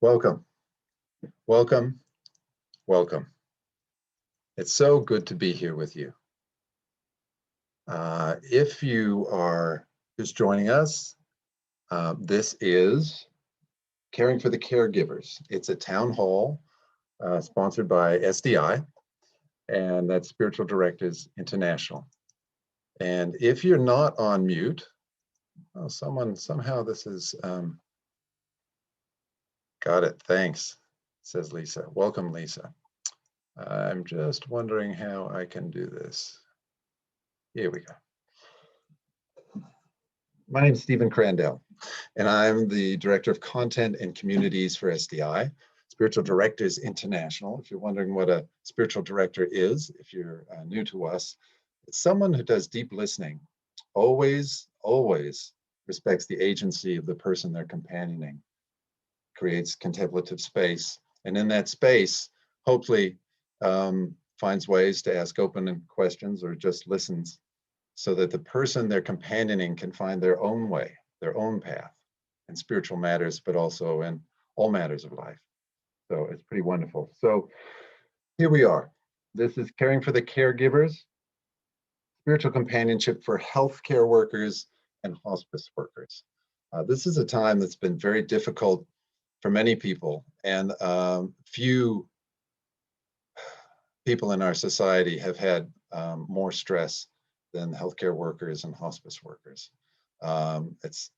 Welcome, welcome, welcome. It's so good to be here with you. If you are just joining us, this is Caring for the Caregivers. It's a town hall sponsored by SDI, and that's Spiritual Directors International. And if you're not on mute, oh, somehow this is, got it, thanks, says Lisa. Welcome, Lisa. I'm just wondering how I can do this. Here we go. My name is Stephen Crandell, and I'm the Director of Content and Communities for SDI, Spiritual Directors International. If you're wondering what a spiritual director is, if you're new to us, it's someone who does deep listening, always respects the agency of the person they're companioning, creates contemplative space, and in that space, hopefully finds ways to ask open questions or just listens so that the person they're companioning can find their own way, their own path in spiritual matters, but also in all matters of life. So it's pretty wonderful. So here we are. This is Caring for the Caregivers, Spiritual Companionship for Healthcare Workers and Hospice Workers. This is a time that's been very difficult for many people, and few people in our society have had more stress than healthcare workers and hospice workers. It's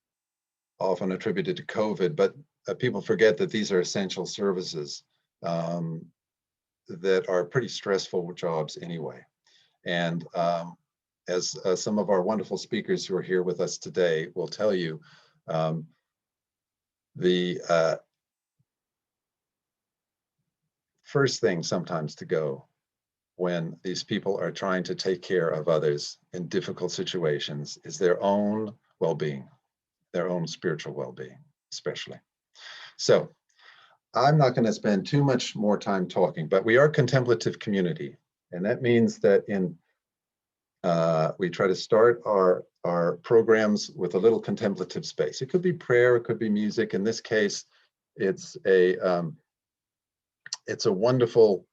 often attributed to COVID, but people forget that these are essential services that are pretty stressful jobs anyway. And as some of our wonderful speakers who are here with us today will tell you, the first thing sometimes to go when these people are trying to take care of others in difficult situations is their own well-being, their own spiritual well-being, especially. So I'm not going to spend too much more time talking, but we are a contemplative community. And that means that we try to start our programs with a little contemplative space. It could be prayer, it could be music. In this case, it's a wonderful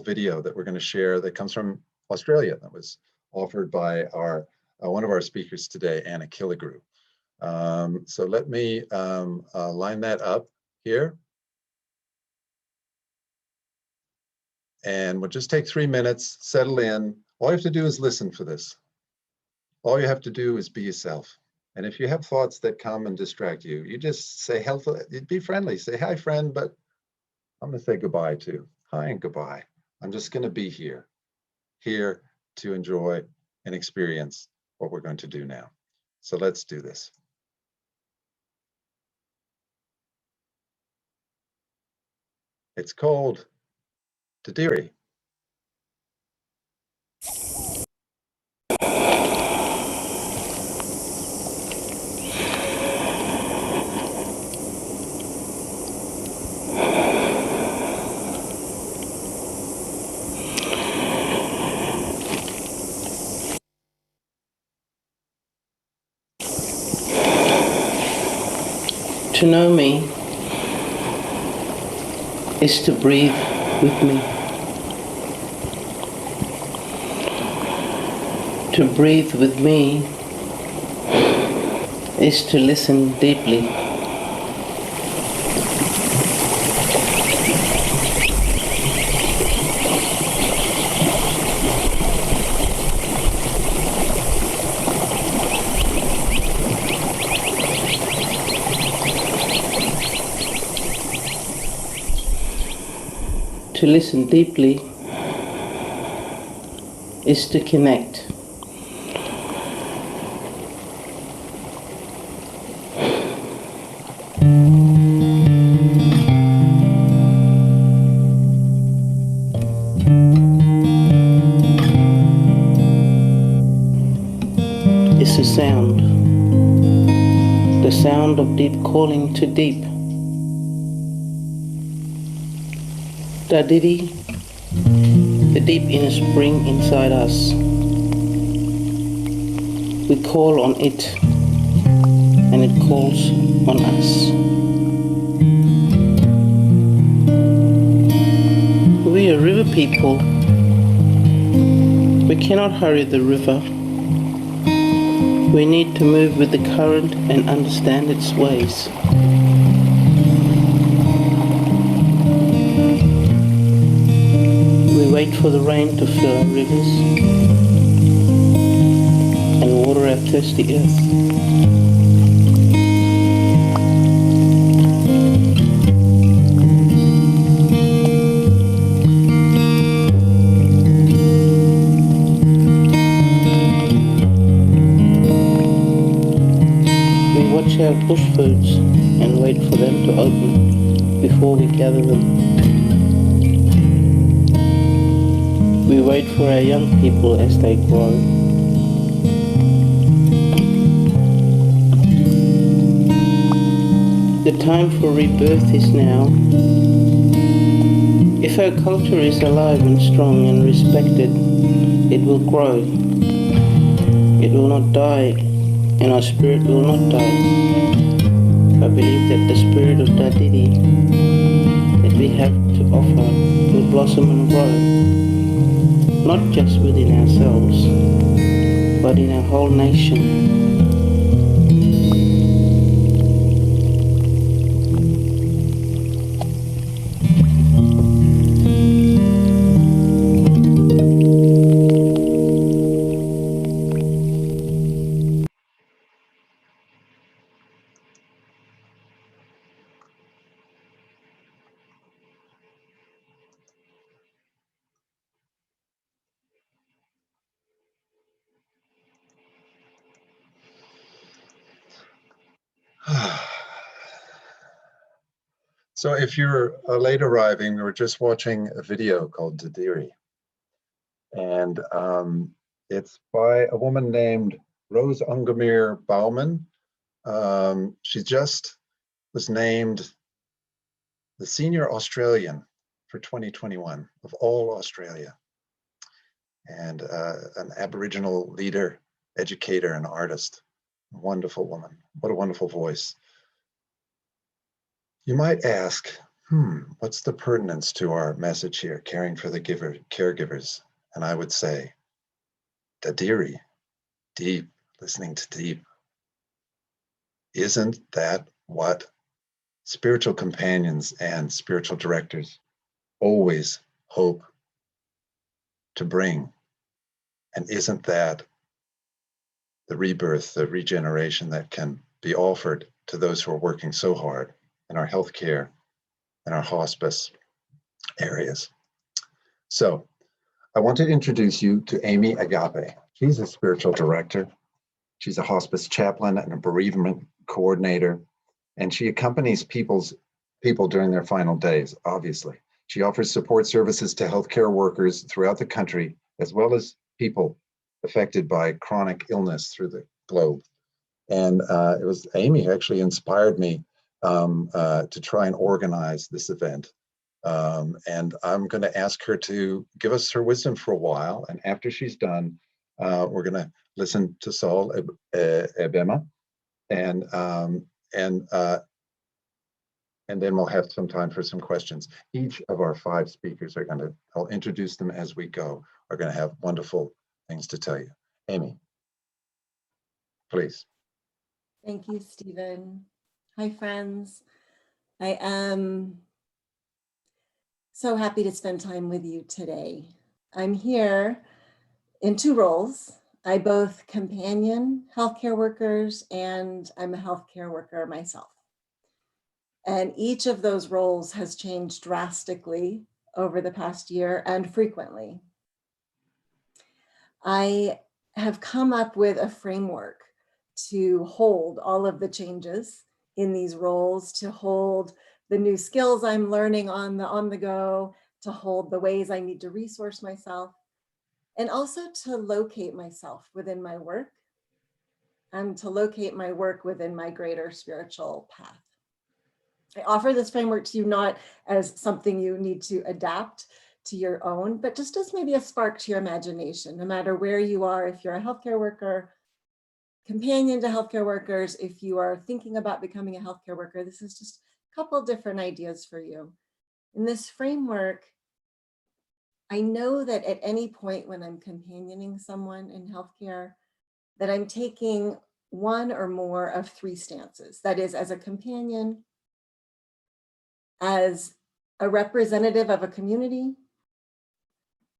video that we're going to share that comes from Australia that was offered by one of our speakers today, Anna Killigrew. So let me line that up here. And we'll just take 3 minutes, settle in. All you have to do is listen for this. All you have to do is be yourself. And if you have thoughts that come and distract you, you just say, be friendly, say, hi, friend, but I'm going to say goodbye too. Hi and goodbye. I'm just going to be here to enjoy and experience what we're going to do now. So let's do this. It's called Tadiri. To know me is to breathe with me. To breathe with me is to listen deeply. To listen deeply is to connect. It's a sound. The sound of deep calling to deep. Tadiri, the deep inner spring inside us. We call on it, and it calls on us. We are river people. We cannot hurry the river. We need to move with the current and understand its ways. We wait for the rain to fill our rivers and water our thirsty earth. We watch our bush foods and wait for them to open before we gather them. We wait for our young people as they grow. The time for rebirth is now. If our culture is alive and strong and respected, it will grow. It will not die, and our spirit will not die. I believe that the spirit of Dadidi that we have to offer will blossom and grow, not just within ourselves, but in our whole nation. So if you're late arriving, we were just watching a video called Dadiri. And it's by a woman named Rose Ungamir Bauman. She just was named the Senior Australian for 2021 of all Australia. And an Aboriginal leader, educator, and artist. A wonderful woman. What a wonderful voice. You might ask, what's the pertinence to our message here, caring for the caregivers? And I would say, Dadiri, deep, listening to deep. Isn't that what spiritual companions and spiritual directors always hope to bring? And isn't that the rebirth, the regeneration that can be offered to those who are working so hard in our healthcare and our hospice areas? So I want to introduce you to Amy Agape. She's a spiritual director. She's a hospice chaplain and a bereavement coordinator, and she accompanies people during their final days, obviously. She offers support services to healthcare workers throughout the country, as well as people affected by chronic illness through the globe. And it was Amy who actually inspired me to try and organize this event. And I'm going to ask her to give us her wisdom for a while. And after she's done, we're going to listen to Saul Eboma, and then we'll have some time for some questions. Each of our 5 speakers are going to, I'll introduce them as we go, are going to have wonderful things to tell you. Amy, please. Thank you, Stephen. Hi, friends. I am so happy to spend time with you today. I'm here in 2 roles. I both companion healthcare workers, and I'm a healthcare worker myself. And each of those roles has changed drastically over the past year and frequently. I have come up with a framework to hold all of the changes in these roles, to hold the new skills I'm learning on the go, to hold the ways I need to resource myself, and also to locate myself within my work, and to locate my work within my greater spiritual path. I offer this framework to you not as something you need to adapt to your own, but just as maybe a spark to your imagination, no matter where you are, if you're a healthcare worker, companion to healthcare workers, if you are thinking about becoming a healthcare worker, this is just a couple different ideas for you. In this framework, I know that at any point when I'm companioning someone in healthcare, that I'm taking one or more of three stances. That is, as a companion, as a representative of a community,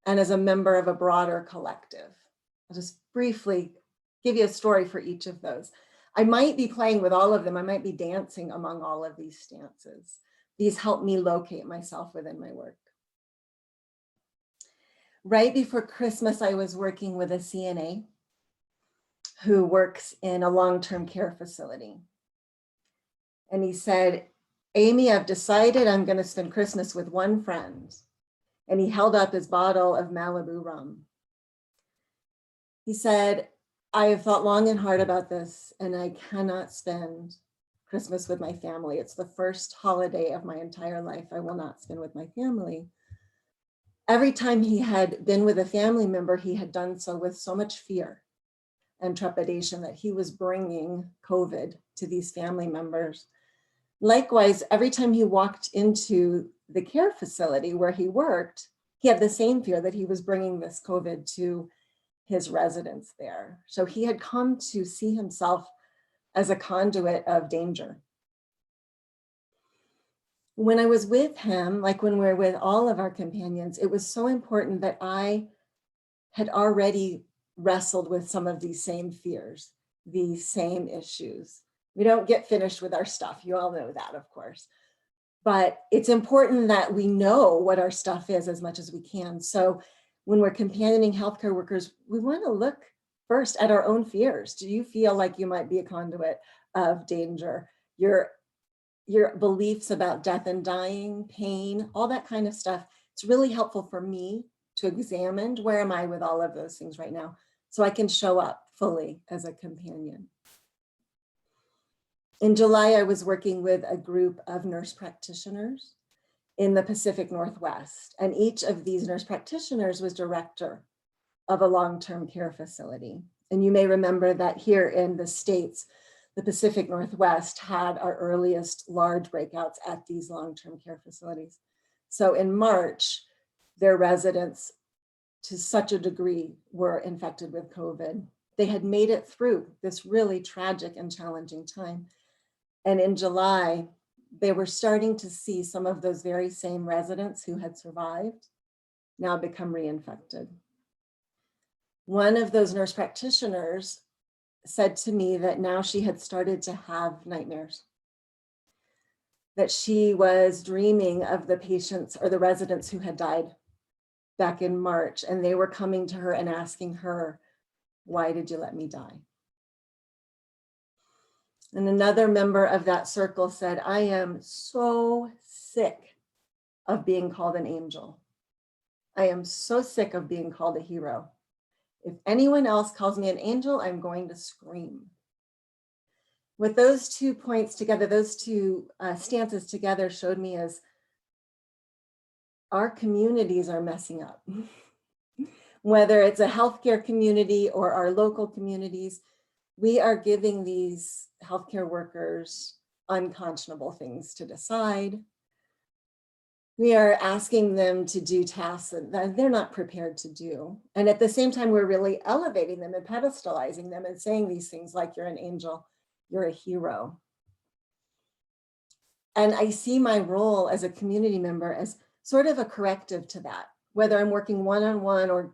and as a member of a broader collective. I'll just briefly give you a story for each of those. I might be playing with all of them. I might be dancing among all of these stances. These help me locate myself within my work. Right before Christmas, I was working with a CNA who works in a long-term care facility. And he said, Amy, I've decided I'm going to spend Christmas with one friend. And he held up his bottle of Malibu rum. He said, I have thought long and hard about this, and I cannot spend Christmas with my family. It's the first holiday of my entire life I will not spend with my family. Every time he had been with a family member, he had done so with so much fear and trepidation that he was bringing COVID to these family members. Likewise, every time he walked into the care facility where he worked, he had the same fear that he was bringing this COVID to his residents there. So he had come to see himself as a conduit of danger. When I was with him, like when we're with all of our companions, it was so important that I had already wrestled with some of these same fears, these same issues. We don't get finished with our stuff. You all know that, of course. But it's important that we know what our stuff is as much as we can. So when we're companioning healthcare workers, we want to look first at our own fears. Do you feel like you might be a conduit of danger? Your beliefs about death and dying, pain, all that kind of stuff. It's really helpful for me to examine where am I with all of those things right now, so I can show up fully as a companion. In July, I was working with a group of nurse practitioners in the Pacific Northwest, and each of these nurse practitioners was director of a long-term care facility. And you may remember that here in the States, the Pacific Northwest had our earliest large breakouts at these long-term care facilities. So in March, their residents, to such a degree, were infected with COVID. They had made it through this really tragic and challenging time. And in July, they were starting to see some of those very same residents who had survived now become reinfected. One of those nurse practitioners said to me that now she had started to have nightmares, that she was dreaming of the patients or the residents who had died back in March, and they were coming to her and asking her, why did you let me die? And another member of that circle said, I am so sick of being called an angel. I am so sick of being called a hero. If anyone else calls me an angel, I'm going to scream. What those 2 points together, those two stances together showed me as our communities are messing up. Whether it's a healthcare community or our local communities, we are giving these healthcare workers unconscionable things to decide. We are asking them to do tasks that they're not prepared to do. And at the same time, we're really elevating them and pedestalizing them and saying these things like, you're an angel, you're a hero. And I see my role as a community member as sort of a corrective to that, whether I'm working one-on-one or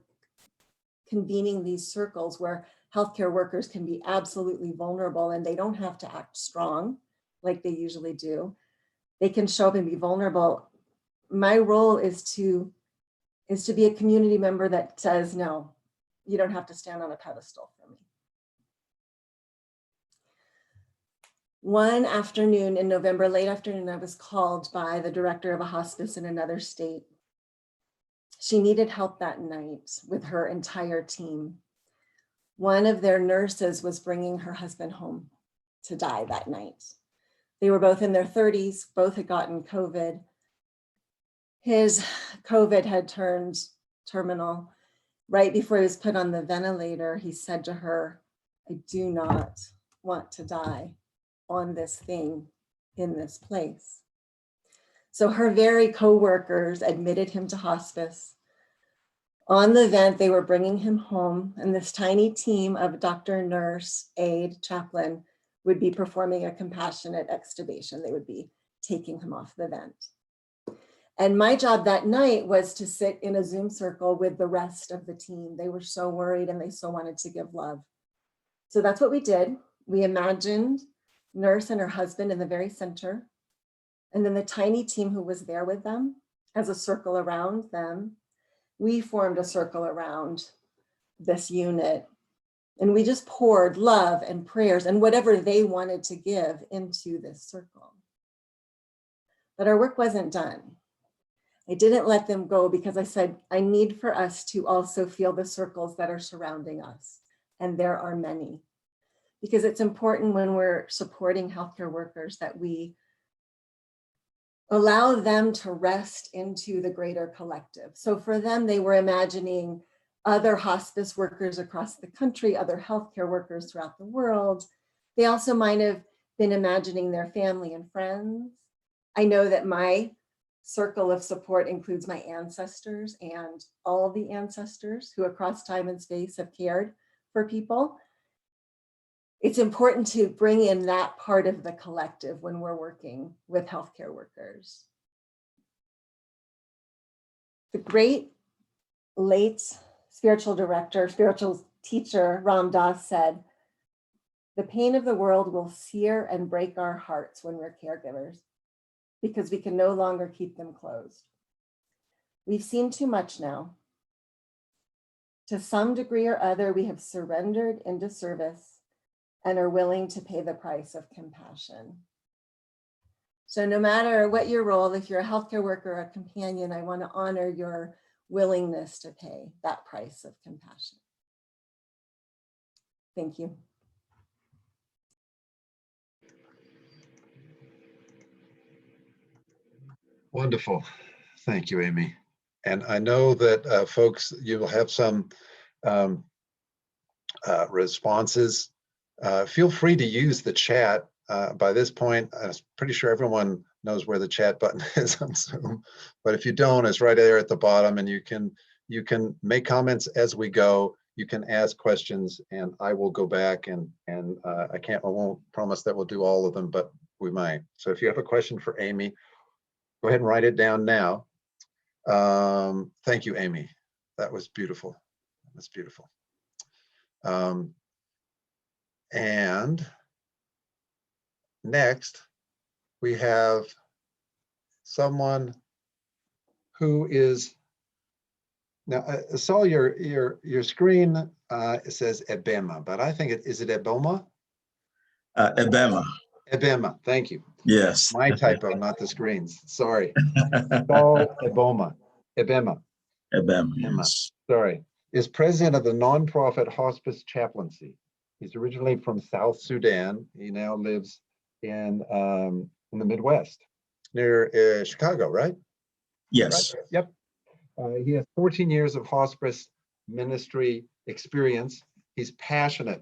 convening these circles where healthcare workers can be absolutely vulnerable and they don't have to act strong like they usually do. They can show up and be vulnerable. My role is to be a community member that says, no, you don't have to stand on a pedestal for me. One afternoon in November, late afternoon, I was called by the director of a hospice in another state. She needed help that night with her entire team. One of their nurses was bringing her husband home to die that night. They were both in their 30s, both had gotten COVID. His COVID had turned terminal. Right before he was put on the ventilator, he said to her, I do not want to die on this thing in this place. So her very co-workers admitted him to hospice. On the vent, they were bringing him home, and this tiny team of doctor, nurse, aide, chaplain would be performing a compassionate extubation. They would be taking him off the vent. And my job that night was to sit in a Zoom circle with the rest of the team. They were so worried and they so wanted to give love. So that's what we did. We imagined nurse and her husband in the very center, and then the tiny team who was there with them as a circle around them. We formed a circle around this unit, and we just poured love and prayers and whatever they wanted to give into this circle. But our work wasn't done. I didn't let them go because I said, I need for us to also feel the circles that are surrounding us. And there are many, because it's important when we're supporting healthcare workers that we allow them to rest into the greater collective. So for them, they were imagining other hospice workers across the country, other healthcare workers throughout the world. They also might have been imagining their family and friends. I know that my circle of support includes my ancestors and all the ancestors who across time and space have cared for people. It's important to bring in that part of the collective when we're working with healthcare workers. The great late spiritual director, spiritual teacher, Ram Dass said, "The pain of the world will sear and break our hearts when we're caregivers, because we can no longer keep them closed. We've seen too much now. To some degree or other, we have surrendered into service and are willing to pay the price of compassion." So no matter what your role, if you're a healthcare worker or a companion, I want to honor your willingness to pay that price of compassion. Thank you. Wonderful. Thank you, Amy. And I know that folks, you will have some responses. Feel free to use the chat. By this point, I'm pretty sure everyone knows where the chat button is on Zoom. But if you don't, it's right there at the bottom, and you can make comments as we go. You can ask questions, and I will go back and I won't promise that we'll do all of them, but we might. So if you have a question for Amy, go ahead and write it down now. Thank you, Amy. That was beautiful. That's beautiful. And next, we have someone who is, now I saw your screen, it says Eboma, but I think is it Eboma? Eboma. Eboma, thank you. Yes. My typo, not the screens. Sorry. Saul Eboma. Eboma. Eboma, yes. Sorry. Is president of the nonprofit Hospice Chaplaincy. He's originally from South Sudan. He now lives in the Midwest, near Chicago, right? Yes. Right? Yep. He has 14 years of hospice ministry experience. He's passionate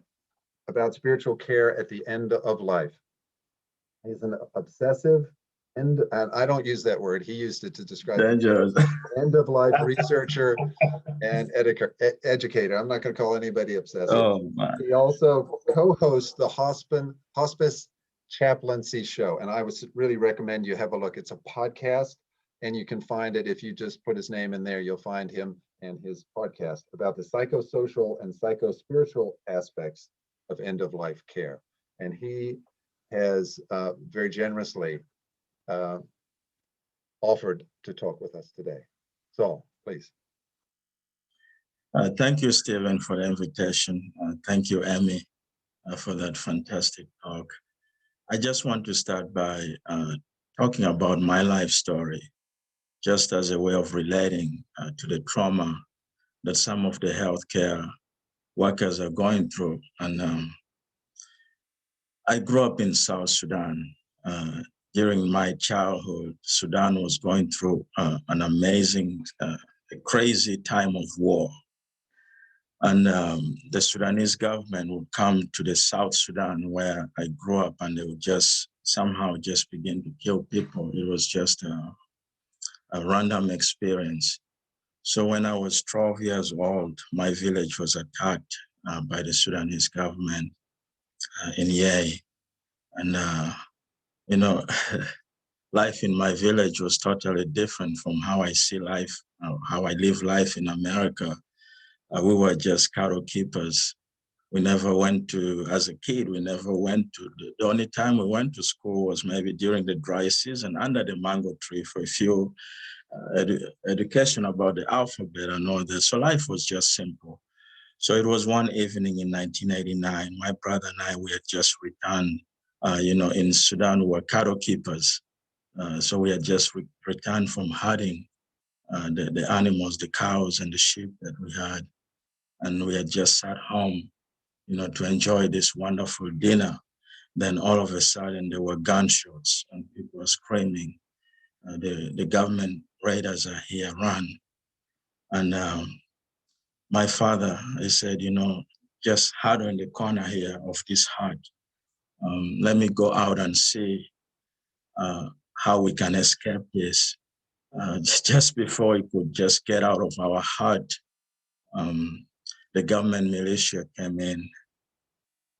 about spiritual care at the end of life. He's an obsessive, and I don't use that word. He used it to describe Dangerous. End of life researcher and educator. I'm not going to call anybody obsessive. Oh, man. He also co-hosts the Hospice Chaplaincy show, and I would really recommend you have a look. It's a podcast, and you can find it if you just put his name in there. You'll find him and his podcast about the psychosocial and psychospiritual aspects of end-of-life care. And he has very generously offered to talk with us today. Saul, please. Thank you, Stephen, for the invitation. Thank you, Amy, for that fantastic talk. I just want to start by talking about my life story, just as a way of relating to the trauma that some of the healthcare workers are going through. And I grew up in South Sudan. During my childhood, Sudan was going through an amazing, crazy time of war. And the Sudanese government would come to the South Sudan where I grew up, and they would just somehow just begin to kill people. It was just a random experience. So when I was 12 years old, my village was attacked by the Sudanese government in Yei. And, you know, life in my village was totally different from how I see life, how I live life in America. We were just cattle keepers. We never went to, as a kid, we never went to, the only time we went to school was maybe during the dry season under the mango tree for a few education about the alphabet and all that. So life was just simple. So it was one evening in 1989, my brother and I, we had just returned, in Sudan, we were cattle keepers. So we had just returned from herding the animals, the cows and the sheep that we had. And we had just sat home, to enjoy this wonderful dinner. Then all of a sudden there were gunshots and people were screaming. The government raiders are here, run. And my father, he said, just huddle in the corner here of this hut. Let me go out and see how we can escape this. Just before we could just get out of our hut, the government militia came in,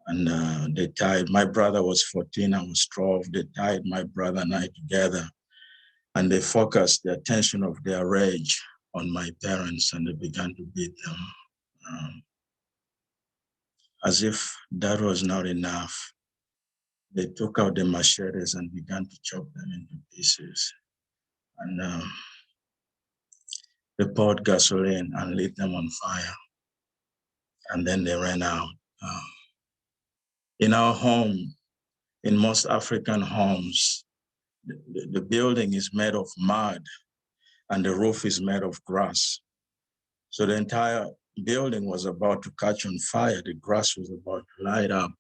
and they tied, my brother was 14, I was 12, they tied my brother and I together, and they focused the attention of their rage on my parents, and they began to beat them. As if that was not enough, they took out the machetes and began to chop them into pieces. And they poured gasoline and lit them on fire. And then they ran out. In our home, in most African homes, the building is made of mud and the roof is made of grass. So the entire building was about to catch on fire. The grass was about to light up.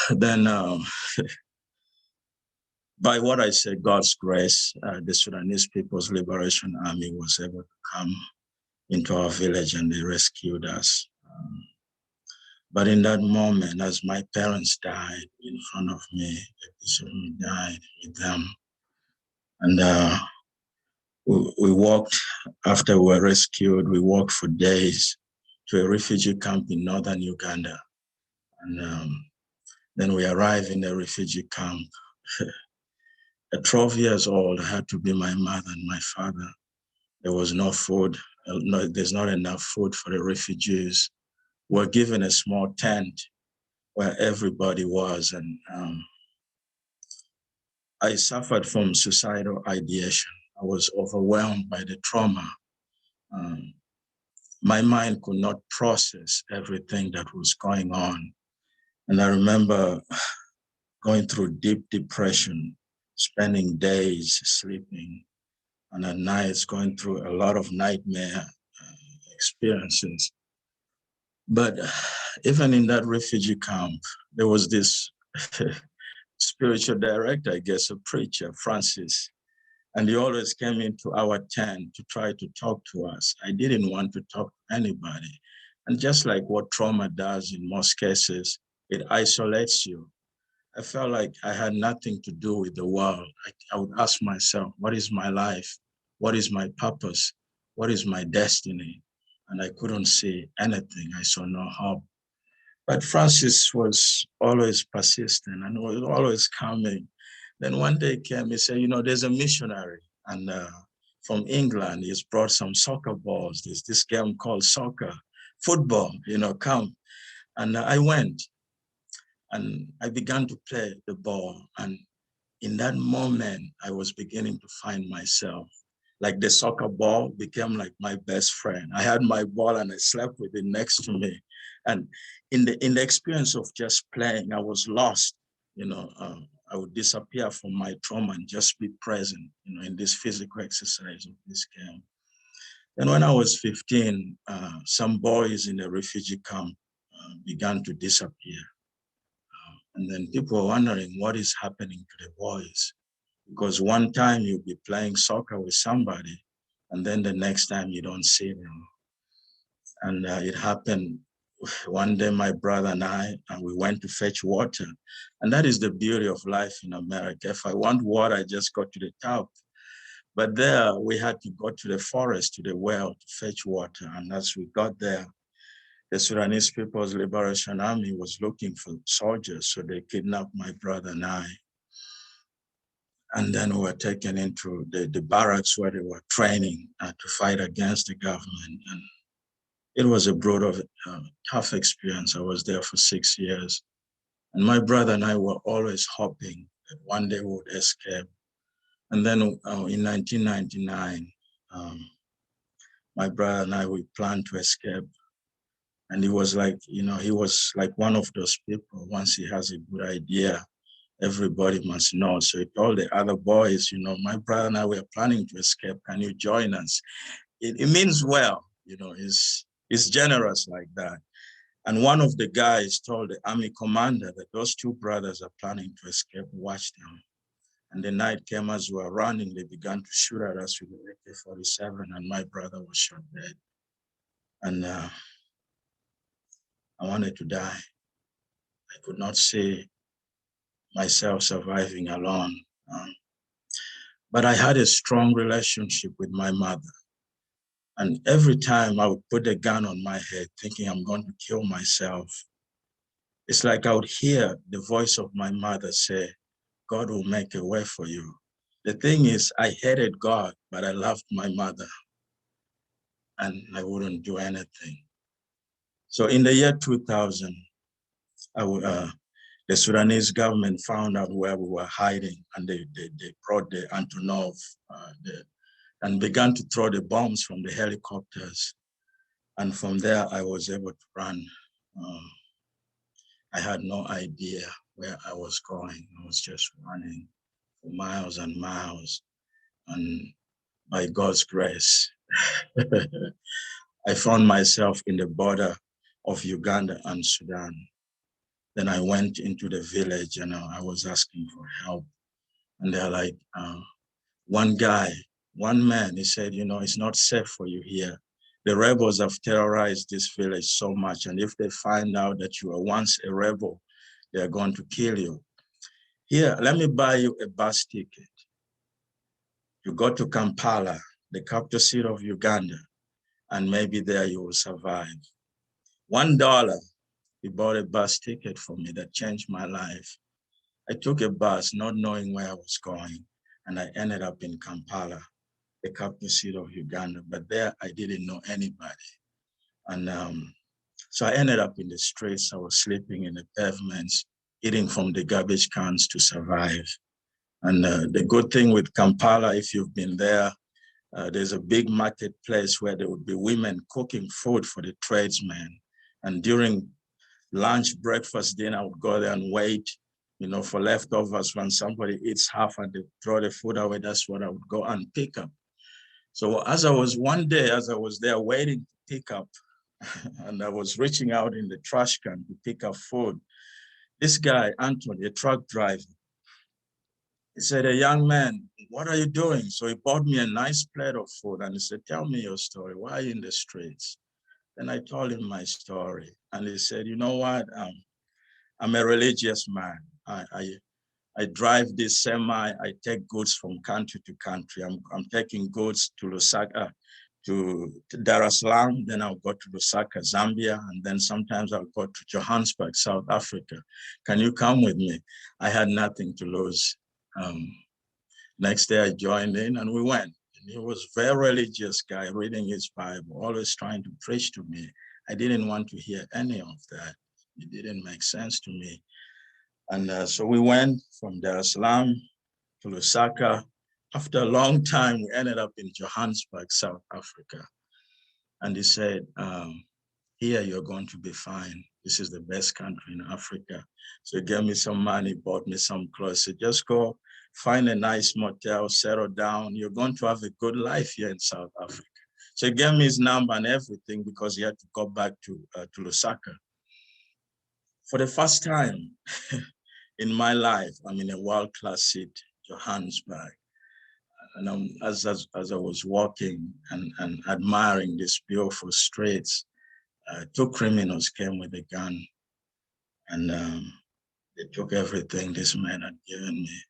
Then by what I say, God's grace, the Sudanese People's Liberation Army was able to come into our village and they rescued us. But in that moment, as my parents died in front of me, a piece of me died with them. And we walked, after we were rescued, we walked for days to a refugee camp in northern Uganda. And then we arrived in the refugee camp. At 12 years old, I had to be my mother and my father. There was no food. There's not enough food for the refugees. We're given a small tent where everybody was. And I suffered from suicidal ideation. I was overwhelmed by the trauma. My mind could not process everything that was going on. And I remember going through deep depression, spending days sleeping, and at nights going through a lot of nightmare experiences. But even in that refugee camp, there was this spiritual director, I guess, a preacher, Francis, and he always came into our tent to try to talk to us. I didn't want to talk to anybody. And just like what trauma does in most cases, it isolates you. I felt like I had nothing to do with the world. I would ask myself, what is my life? What is my purpose? What is my destiny? And I couldn't see anything. I saw no hope. But Francis was always persistent and was always coming. Then one day he came, he said, there's a missionary and from England, he's brought some soccer balls. There's this game called soccer, football, come. And I went and I began to play the ball. And in that moment, I was beginning to find myself. Like the soccer ball became like my best friend. I had my ball and I slept with it next to me. And in the experience of just playing, I was lost. I would disappear from my trauma and just be present, in this physical exercise of this game. Then when I was 15, some boys in the refugee camp began to disappear. And then people were wondering what is happening to the boys. Because one time you'll be playing soccer with somebody, and then the next time you don't see them. And it happened one day, my brother and we went to fetch water. And that is the beauty of life in America. If I want water, I just go to the tap. But there we had to go to the forest, to the well to fetch water. And as we got there, the Sudanese People's Liberation Army was looking for soldiers. So they kidnapped my brother and I. And then we were taken into the barracks where they were training to fight against the government. And it was a brutal, tough experience. I was there for 6 years. And my brother and I were always hoping that one day we would escape. And then in 1999, my brother and I, we planned to escape. And he was like, he was like one of those people, once he has a good idea, everybody must know. So he told the other boys, my brother and I were planning to escape. Can you join us? It means well, he's generous like that. And one of the guys told the army commander that those two brothers are planning to escape, watch them. And the night came as we were running, they began to shoot at us with the AK-47, and my brother was shot dead. And I wanted to die. I could not see myself surviving alone. But I had a strong relationship with my mother. And every time I would put a gun on my head thinking I'm going to kill myself, it's like I would hear the voice of my mother say, God will make a way for you. The thing is, I hated God, but I loved my mother and I wouldn't do anything. So in the year 2000, the Sudanese government found out where we were hiding, and they brought the Antonov and began to throw the bombs from the helicopters. And from there, I was able to run. I had no idea where I was going. I was just running for miles and miles. And by God's grace, I found myself in the border of Uganda and Sudan. Then I went into the village and I was asking for help. And they're like, one man, he said, it's not safe for you here. The rebels have terrorized this village so much. And if they find out that you were once a rebel, they're going to kill you. Here, let me buy you a bus ticket. You go to Kampala, the capital city of Uganda, and maybe there you will survive. $1, he bought a bus ticket for me that changed my life. I took a bus not knowing where I was going, and I ended up in Kampala, the capital city of Uganda. But there I didn't know anybody. And so I ended up in the streets. I was sleeping in the pavements, eating from the garbage cans to survive. And the good thing with Kampala, if you've been there, there's a big marketplace where there would be women cooking food for the tradesmen. And during lunch, breakfast, dinner, I would go there and wait, for leftovers. When somebody eats half and they throw the food away, that's what I would go and pick up. So one day, as I was there waiting to pick up, and I was reaching out in the trash can to pick up food, this guy, Anthony, a truck driver, he said, "Hey, young man, what are you doing?" So he bought me a nice plate of food and he said, "Tell me your story. Why are you in the streets?" Then I told him my story. And he said, "You know what? I'm a religious man. I drive this semi. I take goods from country to country. I'm taking goods to Lusaka, to Dar es Salaam. Then I'll go to Lusaka, Zambia. And then sometimes I'll go to Johannesburg, South Africa. Can you come with me?" I had nothing to lose. Next day I joined in and we went. And he was a very religious guy, reading his Bible, always trying to preach to me. I didn't want to hear any of that. It didn't make sense to me. And so we went from Dar es Salaam to Lusaka. After a long time, we ended up in Johannesburg, South Africa. And he said, "Here you're going to be fine. This is the best country in Africa." So he gave me some money, bought me some clothes. He said, "Just go find a nice motel, settle down. You're going to have a good life here in South Africa." So he gave me his number and everything because he had to go back to Lusaka. For the first time in my life, I'm in a world-class city, Johannesburg. And as I was walking and admiring these beautiful streets, Two criminals came with a gun, and they took everything this man had given me,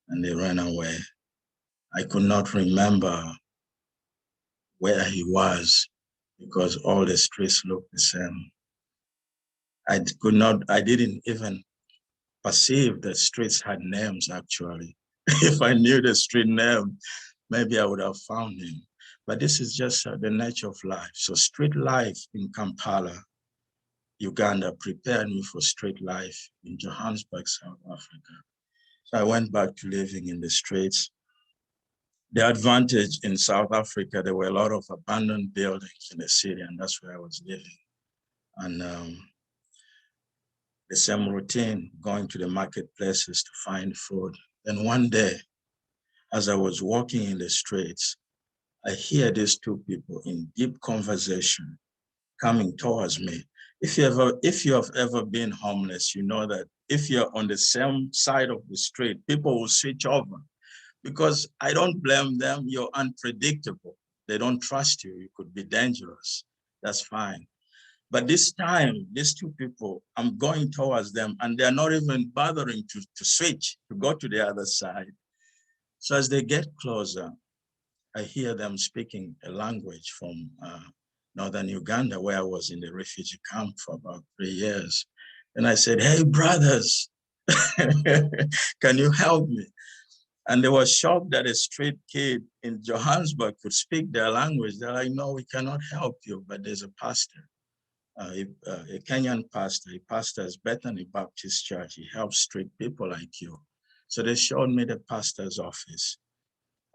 and they ran away. I could not remember where he was because all the streets looked the same. I didn't even perceive that streets had names, actually. If I knew the street name, maybe I would have found him. But this is just the nature of life. So street life in Kampala, Uganda, prepared me for street life in Johannesburg, South Africa. So I went back to living in the streets. The advantage in South Africa, there were a lot of abandoned buildings in the city, and that's where I was living. And the same routine, going to the marketplaces to find food. Then one day, as I was walking in the streets, I hear these two people in deep conversation coming towards me. If you have ever been homeless, you know that if you're on the same side of the street, people will switch over. Because I don't blame them, you're unpredictable. They don't trust you, you could be dangerous. That's fine. But this time, these two people, I'm going towards them and they're not even bothering to switch, to go to the other side. So as they get closer, I hear them speaking a language from northern Uganda, where I was in the refugee camp for about 3 years. And I said, hey, brothers, can you help me? And they were shocked that a street kid in Johannesburg could speak their language. They're like, no, we cannot help you, but there's a pastor, a Kenyan pastor. He pastors Bethany Baptist Church. He helps street people like you. So they showed me the pastor's office.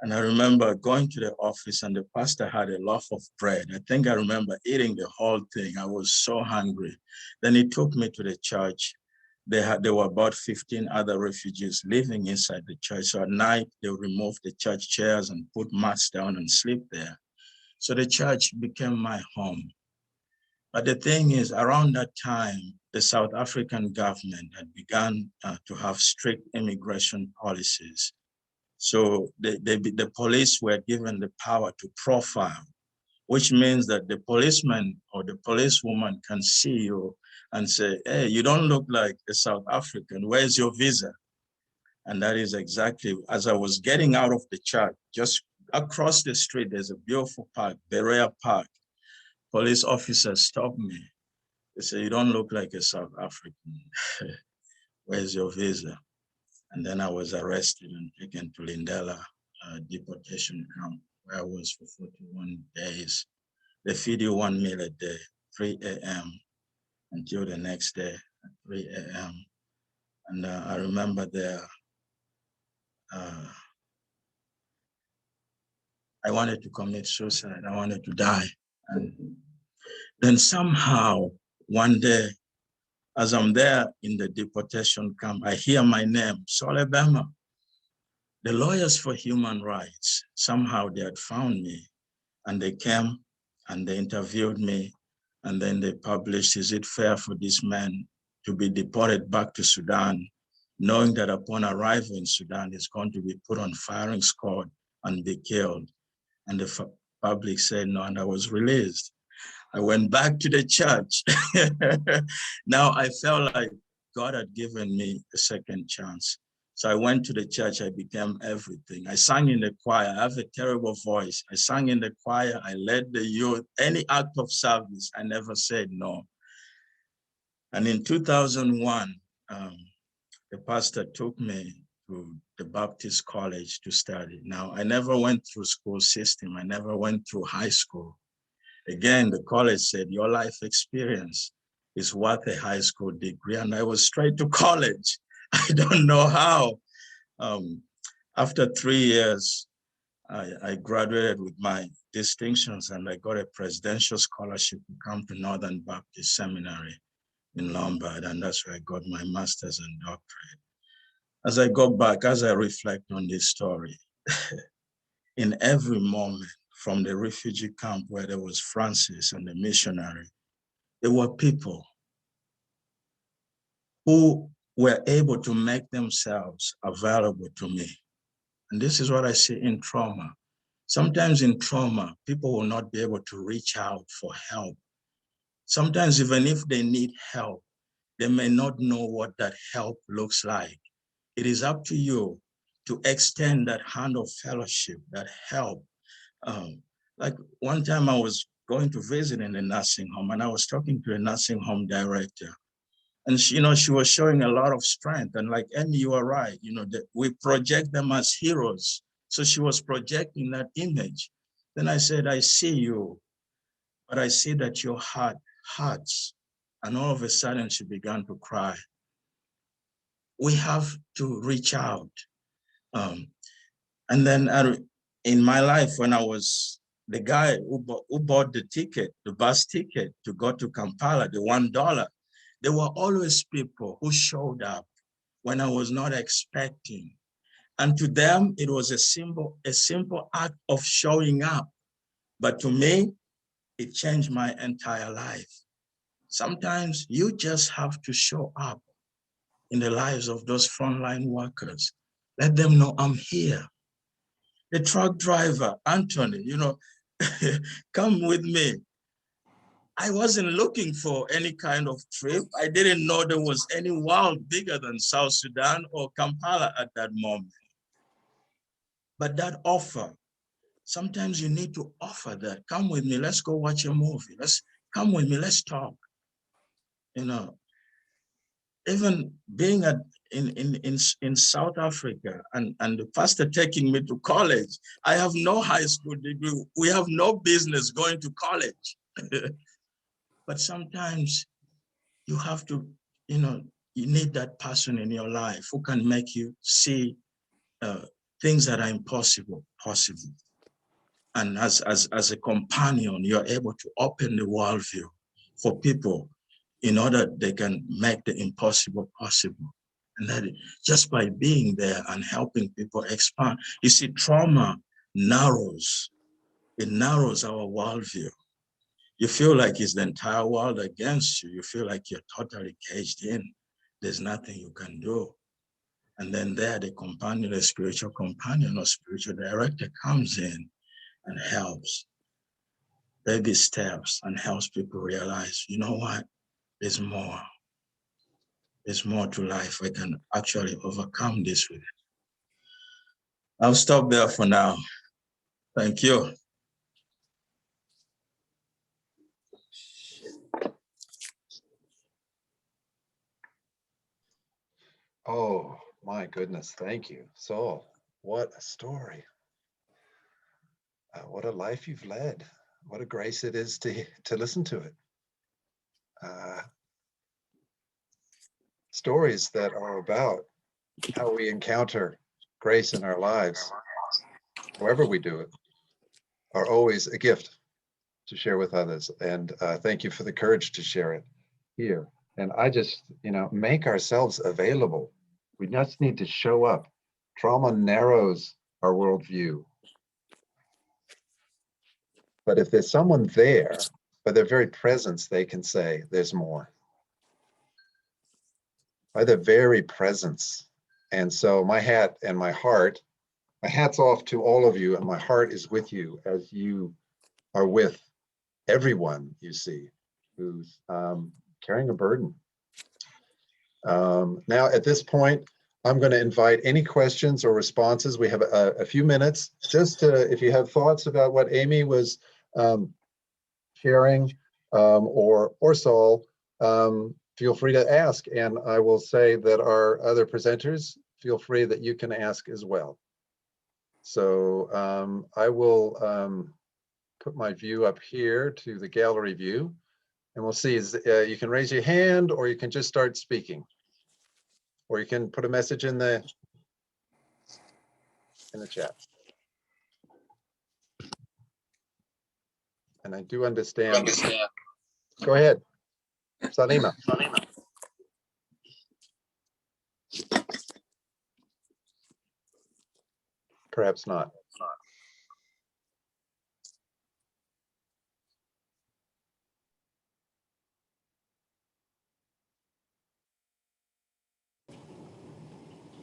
And I remember going to the office and the pastor had a loaf of bread. I think I remember eating the whole thing. I was so hungry. Then he took me to the church. There were about 15 other refugees living inside the church. So at night, they would remove the church chairs and put mats down and sleep there. So the church became my home. But the thing is, around that time, the South African government had begun to have strict immigration policies. So the police were given the power to profile, which means that the policeman or the policewoman can see you and say, hey, you don't look like a South African, where's your visa? And that is exactly, as I was getting out of the church, just across the street, there's a beautiful park, Berea Park. Police officers stopped me. They say, you don't look like a South African, where's your visa? And then I was arrested and taken to Lindela deportation camp, where I was for 41 days. They feed you 1 meal a day, 3 a.m. until the next day at 3 a.m. And I remember there, I wanted to commit suicide. I wanted to die. And then somehow, one day, as I'm there in the deportation camp, I hear my name, Saul Eboma. The Lawyers for Human Rights, somehow they had found me and they came and they interviewed me and then they published, is it fair for this man to be deported back to Sudan, knowing that upon arrival in Sudan, he's going to be put on firing squad and be killed. And the public said no, and I was released. I went back to the church. Now I felt like God had given me a second chance. So I went to the church, I became everything. I sang in the choir, I have a terrible voice. I sang in the choir, I led the youth, any act of service, I never said no. And in 2001, the pastor took me to the Baptist college to study. Now, I never went through school system. I never went through high school. Again, the college said, your life experience is worth a high school degree. And I was straight to college. I don't know how. After 3 years, I graduated with my distinctions and I got a presidential scholarship to come to Northern Baptist Seminary in Lombard. And that's where I got my master's and doctorate. As I go back, as I reflect on this story, in every moment, from the refugee camp where there was Francis and the missionary, there were people who were able to make themselves available to me. And this is what I see in trauma. Sometimes in trauma, people will not be able to reach out for help. Sometimes even if they need help, they may not know what that help looks like. It is up to you to extend that hand of fellowship, that help. Like one time I was going to visit in a nursing home, and I was talking to a nursing home director. And she, she was showing a lot of strength. And like, Emmy, you are right, that we project them as heroes. So she was projecting that image. Then I said, I see you, but I see that your heart hurts. And all of a sudden she began to cry. We have to reach out. And then in my life, when I was the guy who bought the ticket, the bus ticket to go to Kampala, the $1, there were always people who showed up when I was not expecting. And to them, it was a simple act of showing up. But to me, it changed my entire life. Sometimes you just have to show up in the lives of those frontline workers. Let them know I'm here. The truck driver, Anthony, come with me. I wasn't looking for any kind of trip. I didn't know there was any world bigger than South Sudan or Kampala at that moment. But that offer, sometimes you need to offer that. Come with me, let's go watch a movie. Come with me, let's talk. Even being in South Africa and the pastor taking me to college, I have no high school degree. We have no business going to college. But sometimes you have to, you need that person in your life who can make you see things that are impossible, possible. And as a companion, you're able to open the worldview for people in order they can make the impossible possible. And that just by being there and helping people expand. You see, trauma narrows. It narrows our worldview. You feel like it's the entire world against you. You feel like you're totally caged in. There's nothing you can do. And then there, the companion, the spiritual companion or spiritual director comes in and helps. Baby steps and helps people realize, you know what? There's more. There's more to life. I can actually overcome this with it. I'll stop there for now. Thank you. Oh, my goodness. Thank you, Saul. What a story. What a life you've led. What a grace it is to listen to it. Stories that are about how we encounter grace in our lives, however we do it, are always a gift to share with others. And thank you for the courage to share it here. And I just, make ourselves available. We just need to show up. Trauma narrows our worldview. But if there's someone there, by their very presence, they can say, there's more. By their very presence. And so my hat and my heart, my hat's off to all of you, and my heart is with you as you are with everyone you see who's carrying a burden. Now, at this point, I'm going to invite any questions or responses. We have a few minutes. Just if you have thoughts about what Amy was sharing or Saul, feel free to ask. And I will say that our other presenters, feel free that you can ask as well. So I will put my view up here to the gallery view, and we'll see. You can raise your hand, or you can just start speaking, or you can put a message in the chat. And I do understand. Go ahead, Salima. Perhaps not.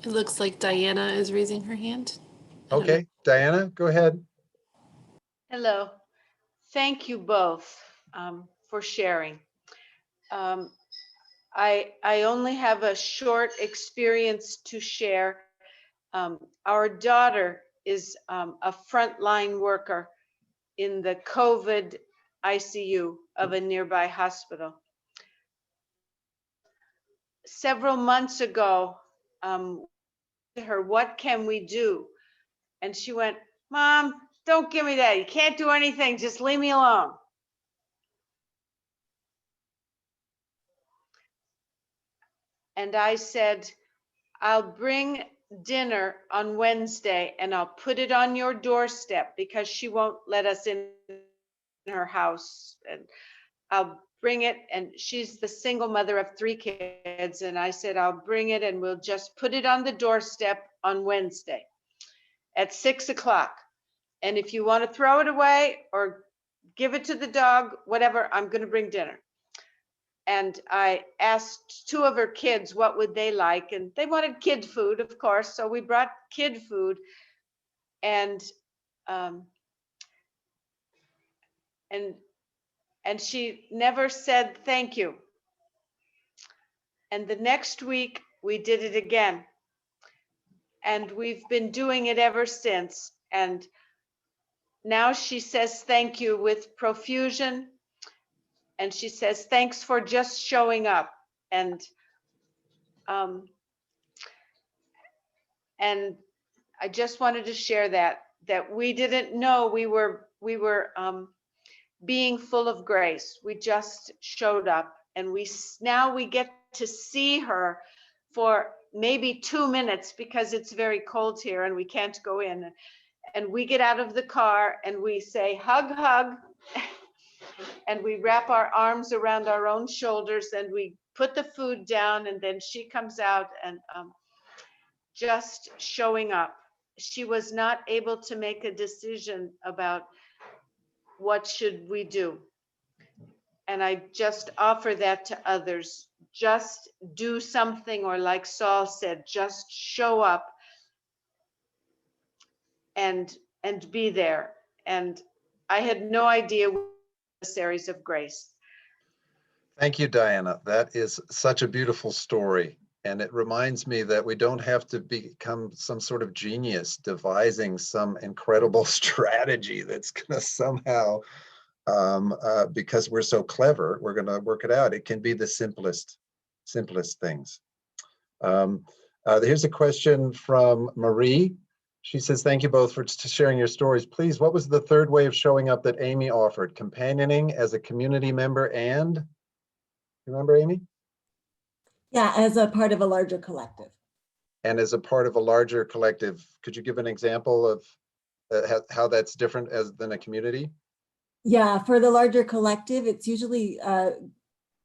It looks like Diana is raising her hand. Okay, Diana, go ahead. Hello. Thank you both for sharing. I only have a short experience to share. Our daughter is a frontline worker in the COVID ICU of a nearby hospital. Several months ago, her, what can we do? And she went, Mom, don't give me that. You can't do anything. Just leave me alone. And I said, I'll bring dinner on Wednesday and I'll put it on your doorstep because she won't let us in her house. And I'll bring it, and she's the single mother of 3 kids. And I said, I'll bring it and we'll just put it on the doorstep on Wednesday at 6 o'clock. And if you want to throw it away or give it to the dog, whatever, I'm going to bring dinner. And I asked 2 of her kids what would they like, and they wanted kid food, of course. So we brought kid food, and she never said thank you. And the next week we did it again, and we've been doing it ever since. And now she says thank you with profusion, and she says thanks for just showing up. And I just wanted to share that we didn't know we were being full of grace. We just showed up, and now we get to see her for maybe 2 minutes because it's very cold here and we can't go in. And we get out of the car and we say, hug, hug. And we wrap our arms around our own shoulders and we put the food down, and then she comes out and just showing up. She was not able to make a decision about what should we do. And I just offer that to others. Just do something, or like Saul said, just show up and be there. And I had no idea the series of grace. Thank you, Diana. That is such a beautiful story. And it reminds me that we don't have to become some sort of genius devising some incredible strategy that's going to somehow, because we're so clever, we're going to work it out. It can be the simplest things. Here's a question from Marie. She says, thank you both for sharing your stories. Please, what was the third way of showing up that Amy offered? Companioning as a community member and, remember, Amy? Yeah, as a part of a larger collective. And as a part of a larger collective, could you give an example of how that's different than a community? Yeah, for the larger collective, it's usually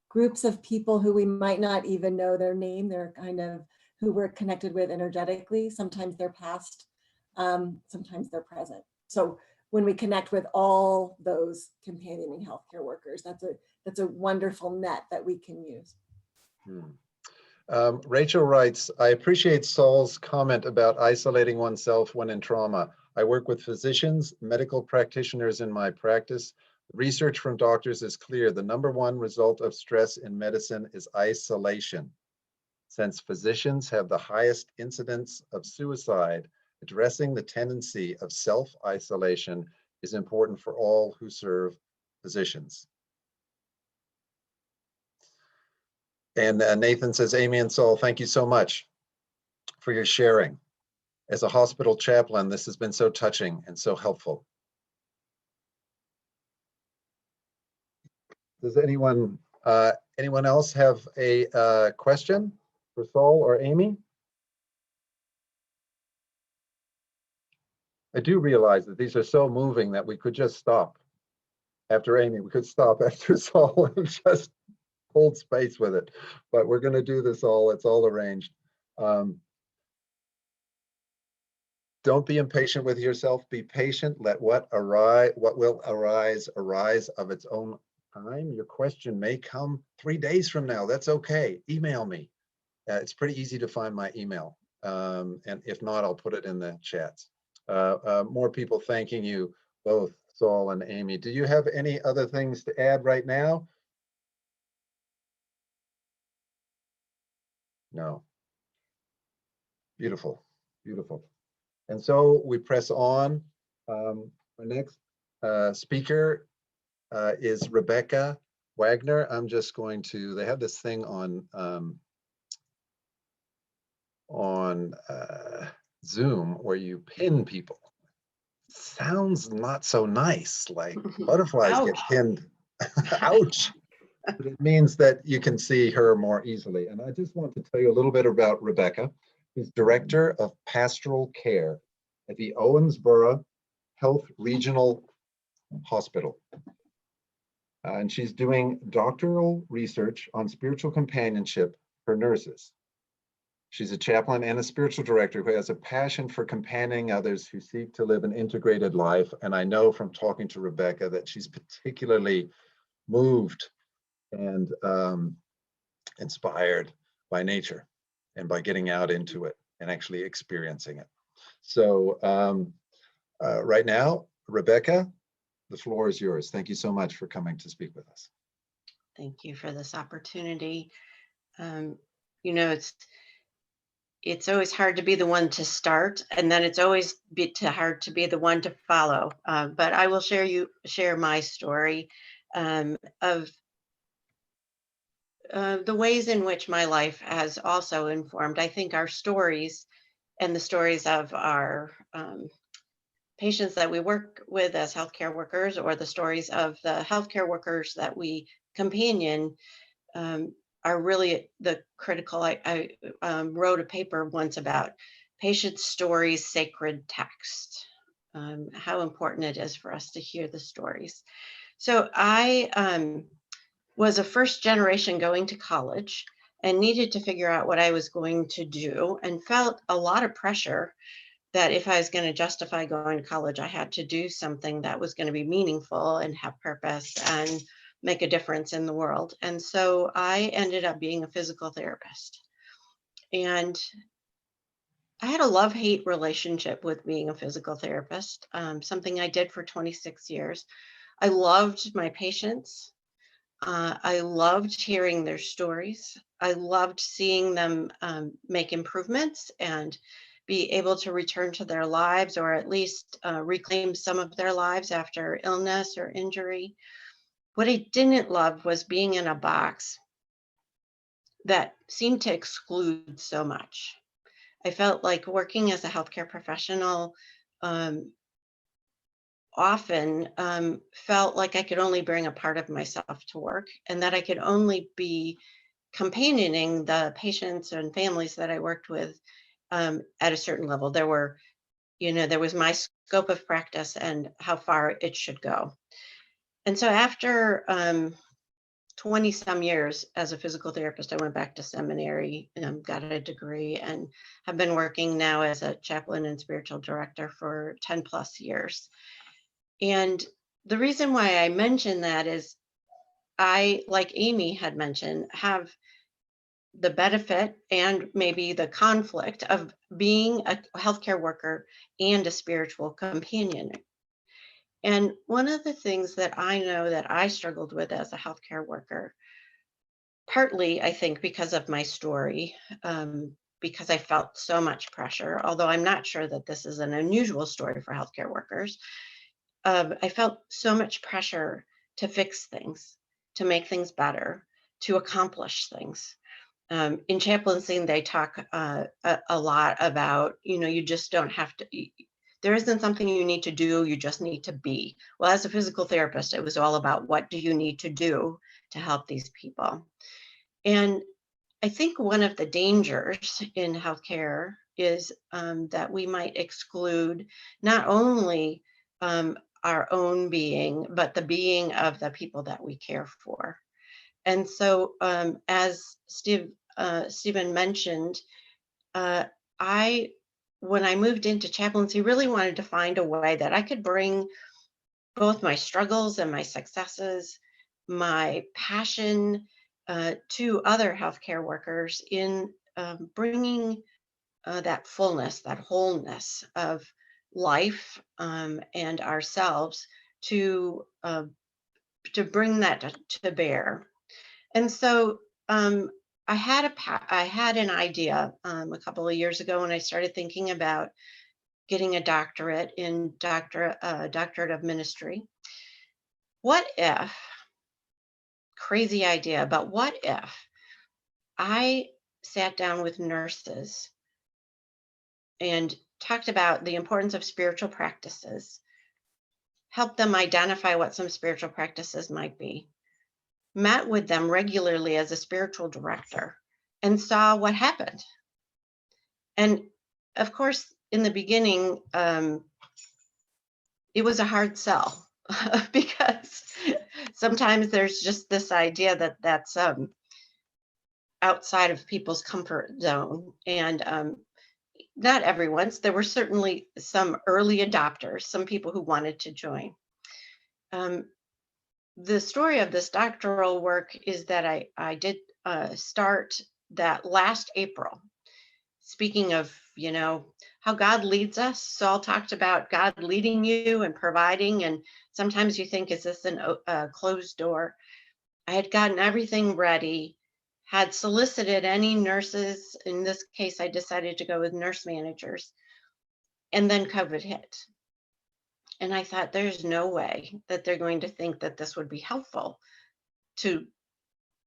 groups of people who we might not even know their name. They're kind of who we're connected with energetically. Sometimes they're past, sometimes they're present. So when we connect with all those companioning healthcare workers, that's a wonderful net that we can use. Rachel writes, I appreciate Saul's comment about isolating oneself when in trauma. I work with physicians, medical practitioners in my practice. Research from doctors is clear. The #1 result of stress in medicine is isolation. Since physicians have the highest incidence of suicide, addressing the tendency of self-isolation is important for all who serve physicians. And Nathan says, Amy and Saul, thank you so much for your sharing. As a hospital chaplain, this has been so touching and so helpful. Does anyone else have a question for Saul or Amy? I do realize that these are so moving that we could just stop after Amy. We could stop after Saul and just hold space with it, but we're going to do this all. It's all arranged. Don't be impatient with yourself. Be patient. Let what will arise of its own time. Your question may come 3 days from now. That's okay. Email me. It's pretty easy to find my email. And if not, I'll put it in the chats. More people thanking you, both Saul and Amy. Do you have any other things to add right now? No. Beautiful, beautiful. And so we press on. Our next speaker is Rebekah Wagner. I'm just going to, they have this thing on Zoom where you pin people. Sounds not so nice, like butterflies get pinned. Ouch. But it means that you can see her more easily. And I just want to tell you a little bit about Rebekah, who's Director of Pastoral Care at the Owensboro Health Regional Hospital. And she's doing doctoral research on spiritual companionship for nurses. She's a chaplain and a spiritual director who has a passion for companioning others who seek to live an integrated life. And I know from talking to Rebekah that she's particularly moved and inspired by nature and by getting out into it and actually experiencing it. So right now, Rebekah, the floor is yours. Thank you so much for coming to speak with us. Thank you for this opportunity. You know, it's always hard to be the one to start, and then it's always hard to be the one to follow. But I will share my story of the ways in which my life has also informed, I think, our stories and the stories of our patients that we work with as healthcare workers, or the stories of the healthcare workers that we companion, are really the critical. I wrote a paper once about patient stories, sacred text, how important it is for us to hear the stories. So I was a first generation going to college and needed to figure out what I was going to do, and felt a lot of pressure that if I was going to justify going to college, I had to do something that was going to be meaningful and have purpose and make a difference in the world. And so I ended up being a physical therapist. And I had a love-hate relationship with being a physical therapist, something I did for 26 years. I loved my patients. I loved hearing their stories. I loved seeing them make improvements and be able to return to their lives, or at least reclaim some of their lives after illness or injury. What I didn't love was being in a box that seemed to exclude so much. I felt like working as a healthcare professional often felt like I could only bring a part of myself to work, and that I could only be companioning the patients and families that I worked with at a certain level. There was my scope of practice and how far it should go. And so after 20 some years as a physical therapist, I went back to seminary and got a degree, and have been working now as a chaplain and spiritual director for 10 plus years. And the reason why I mention that is I, like Amy had mentioned, have the benefit and maybe the conflict of being a healthcare worker and a spiritual companion. And one of the things that I know that I struggled with as a healthcare worker, partly I think because of my story, because I felt so much pressure, although I'm not sure that this is an unusual story for healthcare workers. I felt so much pressure to fix things, to make things better, to accomplish things. In chaplaincy, they talk a lot about, you just don't have to, there isn't something you need to do, you just need to be. Well, as a physical therapist, it was all about what do you need to do to help these people. And I think one of the dangers in healthcare is that we might exclude not only our own being, but the being of the people that we care for. And so as Stephen mentioned, when I moved into chaplaincy, really wanted to find a way that I could bring both my struggles and my successes, my passion to other healthcare workers in bringing that fullness, that wholeness of life and ourselves to bring that to bear. And so I had an idea a couple of years ago when I started thinking about getting a doctorate in doctorate of ministry. What if, crazy idea, but what if I sat down with nurses and talked about the importance of spiritual practices, helped them identify what some spiritual practices might be, met with them regularly as a spiritual director, and saw what happened. And of course, in the beginning, it was a hard sell because sometimes there's just this idea that that's outside of people's comfort zone. And not everyone's. There were certainly some early adopters, some people who wanted to join. The story of this doctoral work is that I did start that last April. Speaking of, how God leads us, Saul talked about God leading you and providing, and sometimes you think, is this a closed door? I had gotten everything ready, had solicited any nurses. In this case, I decided to go with nurse managers, and then COVID hit. And I thought, there's no way that they're going to think that this would be helpful to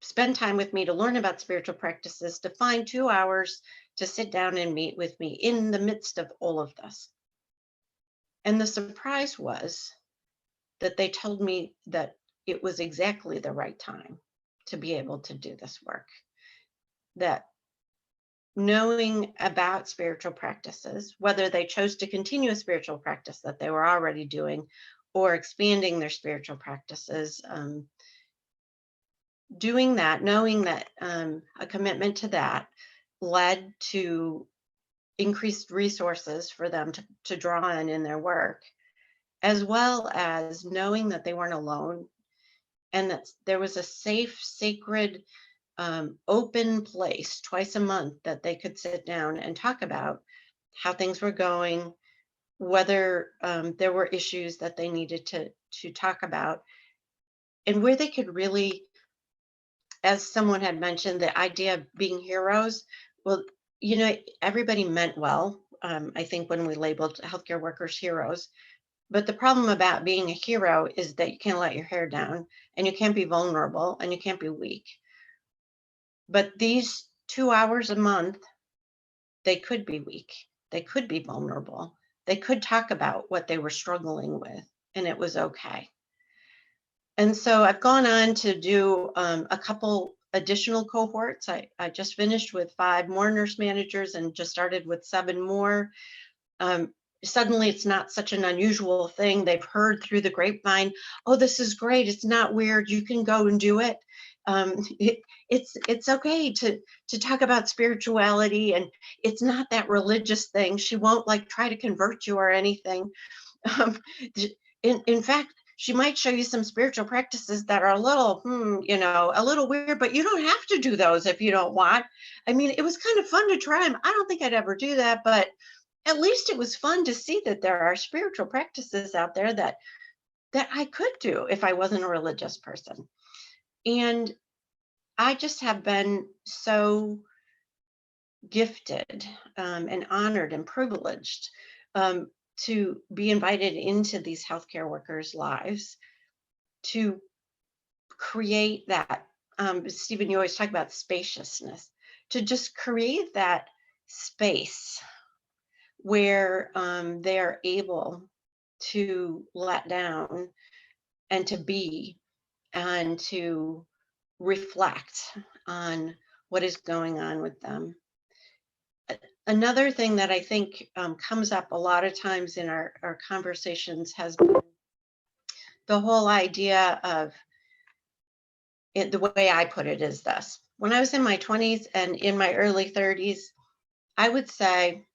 spend time with me, to learn about spiritual practices, to find 2 hours to sit down and meet with me in the midst of all of this. And the surprise was that they told me that it was exactly the right time to be able to do this work. That knowing about spiritual practices, whether they chose to continue a spiritual practice that they were already doing or expanding their spiritual practices, doing that, knowing that a commitment to that led to increased resources for them to draw in their work, as well as knowing that they weren't alone and that there was a safe, sacred, open place twice a month that they could sit down and talk about how things were going, whether there were issues that they needed to talk about, and where they could really, as someone had mentioned, the idea of being heroes. Well, everybody meant well, I think, when we labeled healthcare workers heroes. But the problem about being a hero is that you can't let your hair down, and you can't be vulnerable, and you can't be weak. But these 2 hours a month, they could be weak. They could be vulnerable. They could talk about what they were struggling with, and it was okay. And so I've gone on to do a couple additional cohorts. I just finished with 5 more nurse managers and just started with 7 more. Suddenly it's not such an unusual thing. They've heard through the grapevine, oh, this is great. It's not weird. You can go and do it. It's okay to talk about spirituality, and it's not that religious thing. She won't try to convert you or anything. In fact, she might show you some spiritual practices that are a little, a little weird, but you don't have to do those if you don't want. I mean, it was kind of fun to try them. I don't think I'd ever do that, but at least it was fun to see that there are spiritual practices out there that I could do if I wasn't a religious person. And I just have been so gifted and honored and privileged to be invited into these healthcare workers' lives, to create that, Stephen, you always talk about spaciousness, to just create that space where they're able to let down and to be and to reflect on what is going on with them. Another thing that I think comes up a lot of times in our conversations has been the whole idea of it. The way I put it is this: when I was in my 20s and in my early 30s, I would say,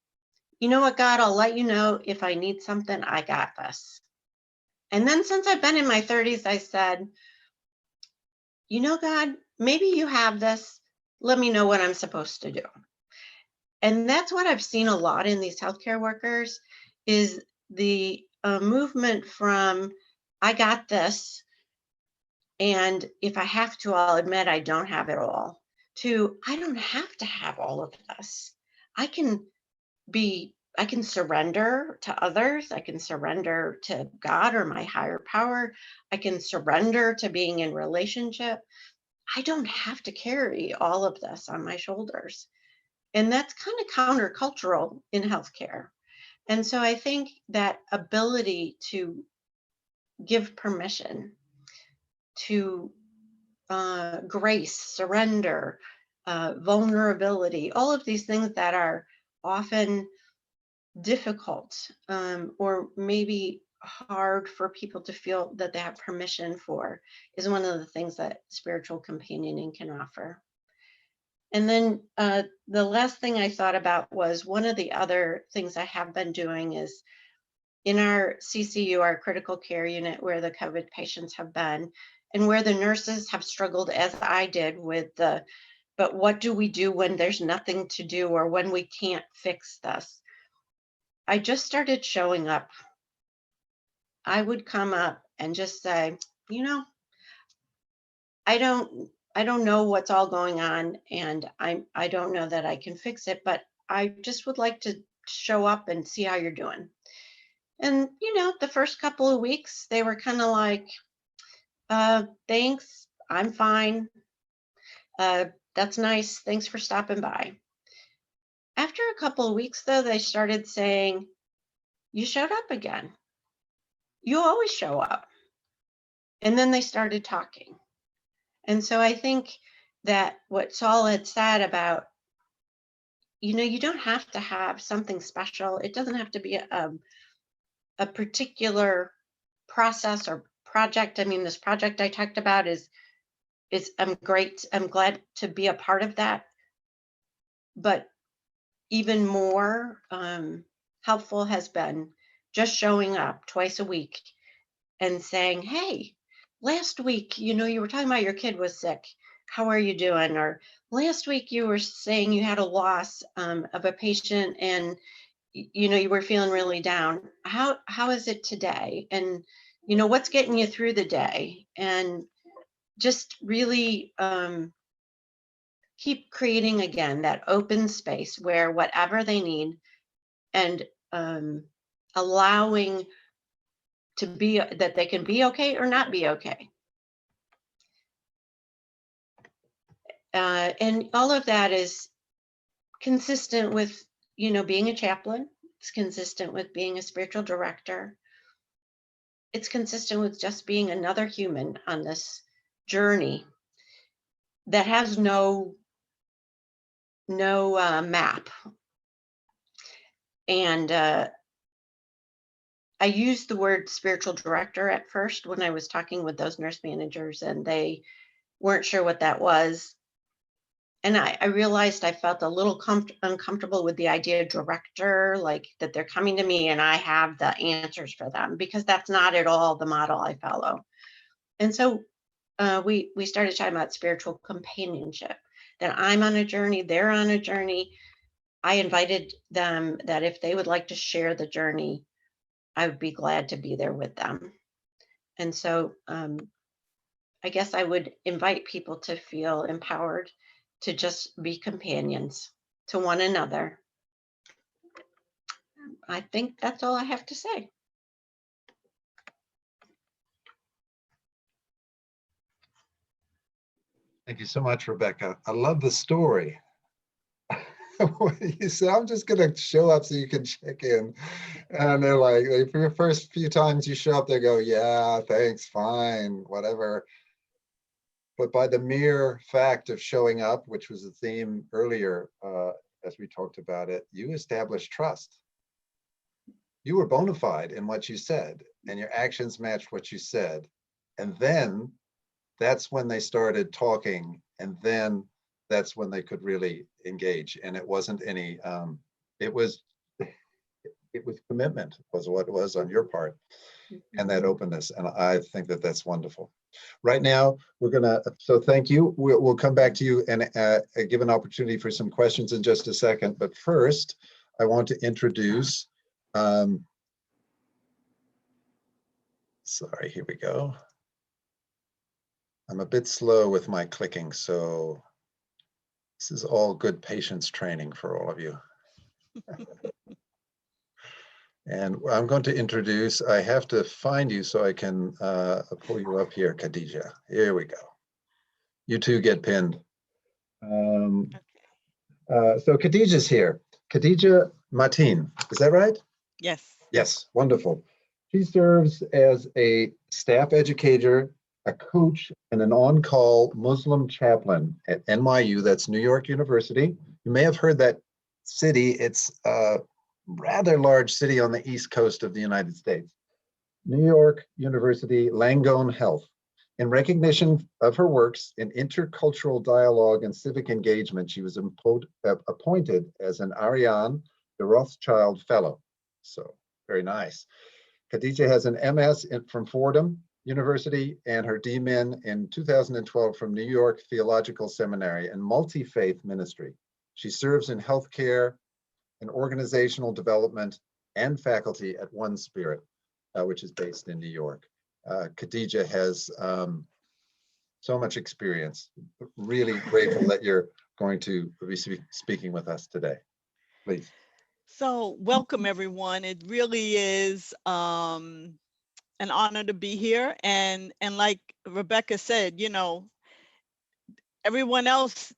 you know what, God, I'll let you know if I need something, I got this. And then since I've been in my 30s, I said, you know, God, maybe you have this. Let me know what I'm supposed to do. And that's what I've seen a lot in these healthcare workers, is the movement from, I got this, and if I have to, I'll admit I don't have it all, to, I don't have to have all of this. I can surrender to others. I can surrender to God or my higher power. I can surrender to being in relationship. I don't have to carry all of this on my shoulders. And that's kind of countercultural in healthcare. And so I think that ability to give permission to grace, surrender, vulnerability, all of these things that are often difficult or maybe hard for people to feel that they have permission for, is one of the things that spiritual companioning can offer. And then the last thing I thought about was, one of the other things I have been doing is in our CCU, our critical care unit, where the COVID patients have been, and where the nurses have struggled, as I did, with but what do we do when there's nothing to do or when we can't fix this? I just started showing up. I would come up and just say, I don't know what's all going on, and I don't know that I can fix it, but I just would like to show up and see how you're doing. And the first couple of weeks, they were kind of like, thanks, I'm fine. That's nice. Thanks for stopping by. After a couple of weeks, though, they started saying, you showed up again. You always show up. And then they started talking. And so I think that what Saul had said about, you don't have to have something special. It doesn't have to be a particular process or project. I mean, this project I talked about is I'm glad to be a part of that. But even more helpful has been just showing up twice a week and saying, hey, last week, you were talking about your kid was sick. How are you doing? Or last week you were saying you had a loss of a patient and you were feeling really down. How is it today? And what's getting you through the day? And just really keep creating, again, that open space where whatever they need, and allowing to be that they can be okay or not be okay. And all of that is consistent with, being a chaplain. It's consistent with being a spiritual director. It's consistent with just being another human on this journey that has no map. And I used the word spiritual director at first when I was talking with those nurse managers, and they weren't sure what that was. And I realized I felt a little uncomfortable with the idea of director, like that they're coming to me and I have the answers for them, because that's not at all the model I follow. And so we started talking about spiritual companionship, that I'm on a journey, they're on a journey. I invited them that if they would like to share the journey, I would be glad to be there with them. And so I guess I would invite people to feel empowered to just be companions to one another. I think that's all I have to say. Thank you so much, Rebekah. I love the story. You said, I'm just going to show up so you can check in. And they're like, for the first few times you show up, they go, yeah, thanks, fine, whatever. But by the mere fact of showing up, which was the theme earlier, as we talked about it, you established trust. You were bona fide in what you said, and your actions matched what you said. And then that's when they started talking, and then that's when they could really engage. And it wasn't any, it was commitment was what it was on your part, and that openness. And I think that that's wonderful. Right now, we're gonna, so thank you. We'll come back to you and give an opportunity for some questions in just a second. But first, I want to introduce, sorry, here we go. I'm a bit slow with my clicking, so This is all good patience training for all of you. And I'm going to introduce, I have to find you so I can pull you up here, Khadijah. Here we go. You two get pinned. So Khadijah's here. Khadijah Matin, is that right? Yes. Yes, wonderful. She serves as a staff educator, a coach, and an on-call Muslim chaplain at NYU, that's New York University. You may have heard that city. It's a rather large city on the East Coast of the United States. New York University Langone Health. In recognition of her works in intercultural dialogue and civic engagement, she was appointed as an Ariane de Rothschild Fellow. So very nice. Khadijah has an MS from Fordham University and her DMin in 2012 from New York Theological Seminary and multi-faith ministry. She serves in healthcare and organizational development and faculty at One Spirit, which is based in New York. Khadijah has so much experience. Really grateful that you're going to be speaking with us today. Please. So welcome, everyone. It really is an honor to be here. And like Rebekah said, you know, everyone else,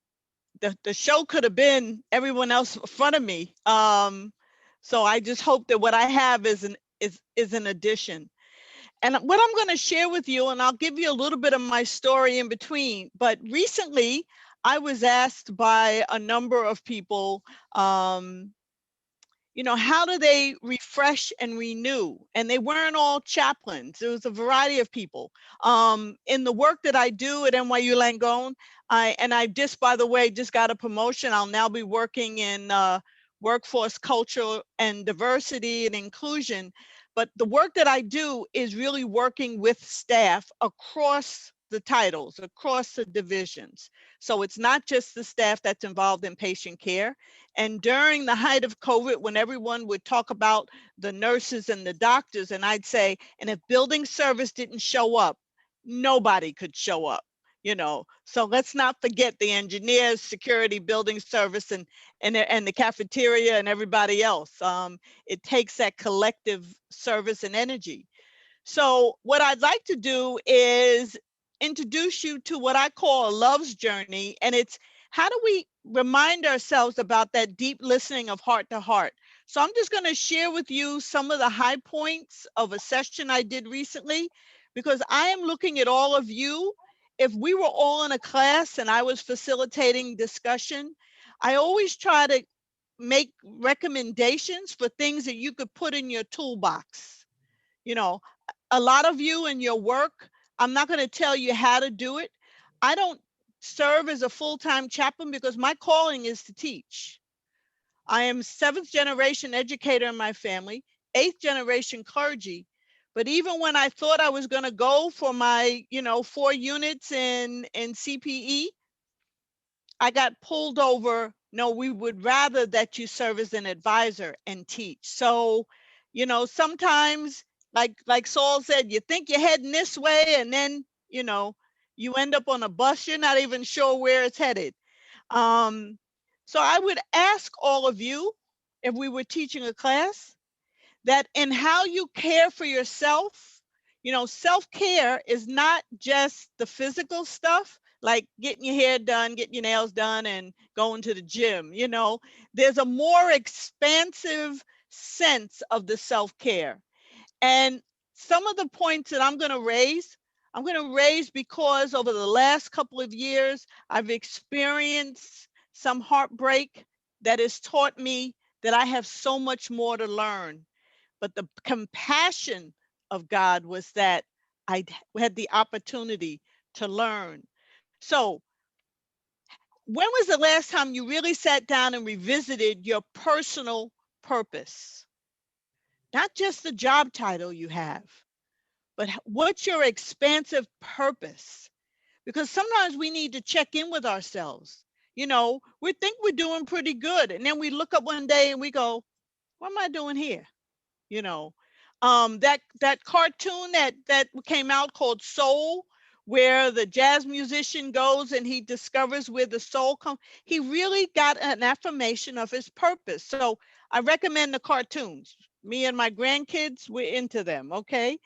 the show could have been everyone else in front of me. So I just hope that what I have is an addition. And what I'm going to share with you, and I'll give you a little bit of my story in between, but recently I was asked by a number of people, you know, how do they refresh and renew? And they weren't all chaplains. There was a variety of people. In the work that I do at NYU Langone, I just, by the way, just got a promotion. I'll now be working in workforce culture and diversity and inclusion. But the work that I do is really working with staff across the titles, across the divisions. So it's not just the staff that's involved in patient care. And during the height of COVID, when everyone would talk about the nurses and the doctors, and I'd say, and if building service didn't show up, nobody could show up, you know. So let's not forget the engineers, security, building service, and the cafeteria and everybody else. It takes that collective service and energy. So what I'd like to do is introduce you to what I call a love's journey. And it's how do we remind ourselves about that deep listening of heart to heart? So I'm just going to share with you some of the high points of a session I did recently, because I am looking at all of you. If we were all in a class and I was facilitating discussion, I always try to make recommendations for things that you could put in your toolbox. You know, a lot of you in your work, I'm not going to tell you how to do it. I don't serve as a full-time chaplain because my calling is to teach. I am 7th generation educator in my family, 8th generation clergy. But even when I thought I was going to go for my, 4 units in CPE, I got pulled over. No, we would rather that you serve as an advisor and teach. So, sometimes like Saul said, you think you're heading this way and then, you end up on a bus. You're not even sure where it's headed. So I would ask all of you, if we were teaching a class, that in how you care for yourself, self-care is not just the physical stuff, like getting your hair done, getting your nails done, and going to the gym. There's a more expansive sense of the self-care. And some of the points that I'm going to raise because over the last couple of years, I've experienced some heartbreak that has taught me that I have so much more to learn. But the compassion of God was that I had the opportunity to learn. So when was the last time you really sat down and revisited your personal purpose? Not just the job title you have, but what's your expansive purpose? Because sometimes we need to check in with ourselves. We think we're doing pretty good. And then we look up one day and we go, what am I doing here? That cartoon that came out called Soul, where the jazz musician goes and he discovers where the soul comes. He really got an affirmation of his purpose. So I recommend the cartoons. Me and my grandkids, we're into them, okay?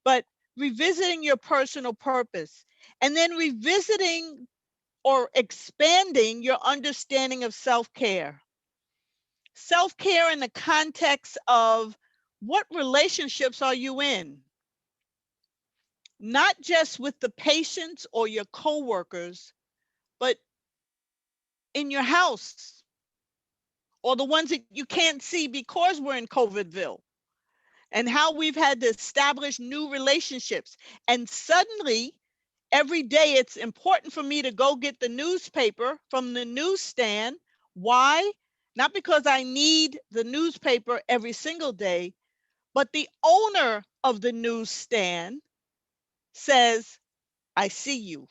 But revisiting your personal purpose and then revisiting or expanding your understanding of self-care. Self-care in the context of what relationships are you in? Not just with the patients or your coworkers, but in your house or the ones that you can't see because we're in COVIDville, and how we've had to establish new relationships. And suddenly, every day it's important for me to go get the newspaper from the newsstand. Why? Not because I need the newspaper every single day, but the owner of the newsstand says, I see you.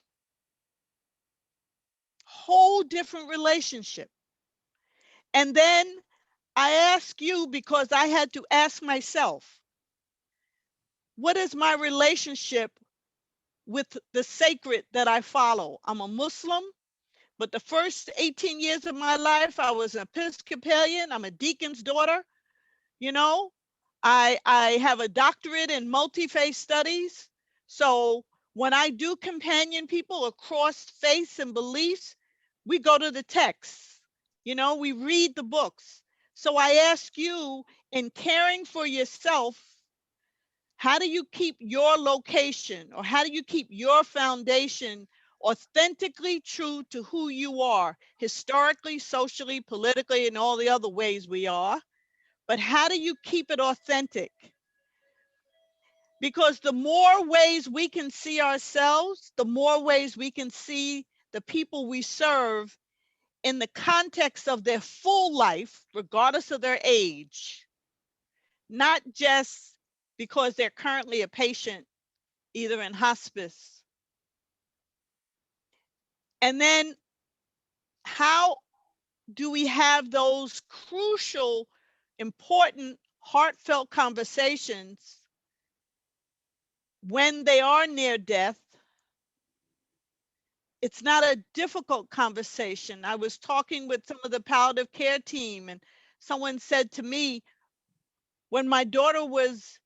Whole different relationship. And then I ask you because I had to ask myself, what is my relationship with the sacred that I follow? I'm a Muslim, but the first 18 years of my life, I was an Episcopalian. I'm a deacon's daughter. You know, I have a doctorate in multi-faith studies. So when I do companion people across faiths and beliefs, we go to the texts, you know, we read the books. So I ask you, in caring for yourself, how do you keep your location, or how do you keep your foundation authentically true to who you are, historically, socially, politically, and all the other ways we are? But how do you keep it authentic? Because the more ways we can see ourselves, the more ways we can see the people we serve in the context of their full life, regardless of their age, not just because they're currently a patient, either in hospice. And then how do we have those crucial, important, heartfelt conversations when they are near death? It's not a difficult conversation. I was talking with some of the palliative care team, and someone said to me, when my daughter was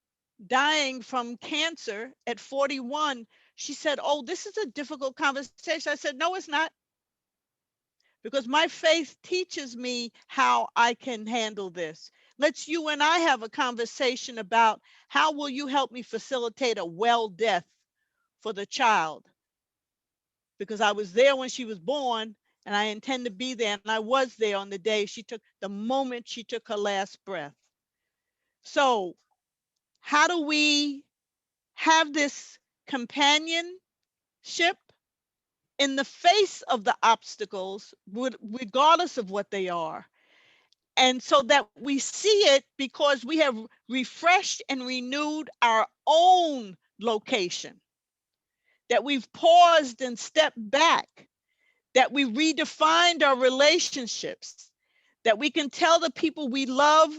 dying from cancer at 41, she said, oh, this is a difficult conversation. I said, no, it's not. Because my faith teaches me how I can handle this. Let's you and I have a conversation about how will you help me facilitate a well death for the child? Because I was there when she was born, and I intend to be there. And I was there on the moment she took her last breath. So how do we have this companionship in the face of the obstacles, regardless of what they are? And so that we see it because we have refreshed and renewed our own location, that we've paused and stepped back, that we redefined our relationships, that we can tell the people we love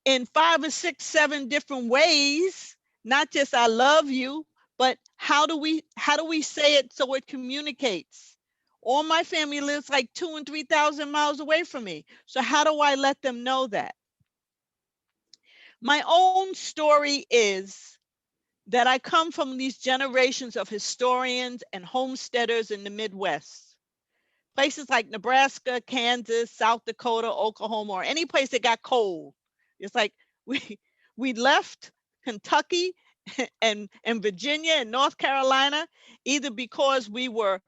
in 5 or 6, 7 different ways, not just I love you, but how do we say it so it communicates? All my family lives like 2,000 and 3,000 miles away from me. So how do I let them know that? My own story is that I come from these generations of historians and homesteaders in the Midwest. Places like Nebraska, Kansas, South Dakota, Oklahoma, or any place that got cold. It's like we left Kentucky and Virginia and North Carolina, either because we were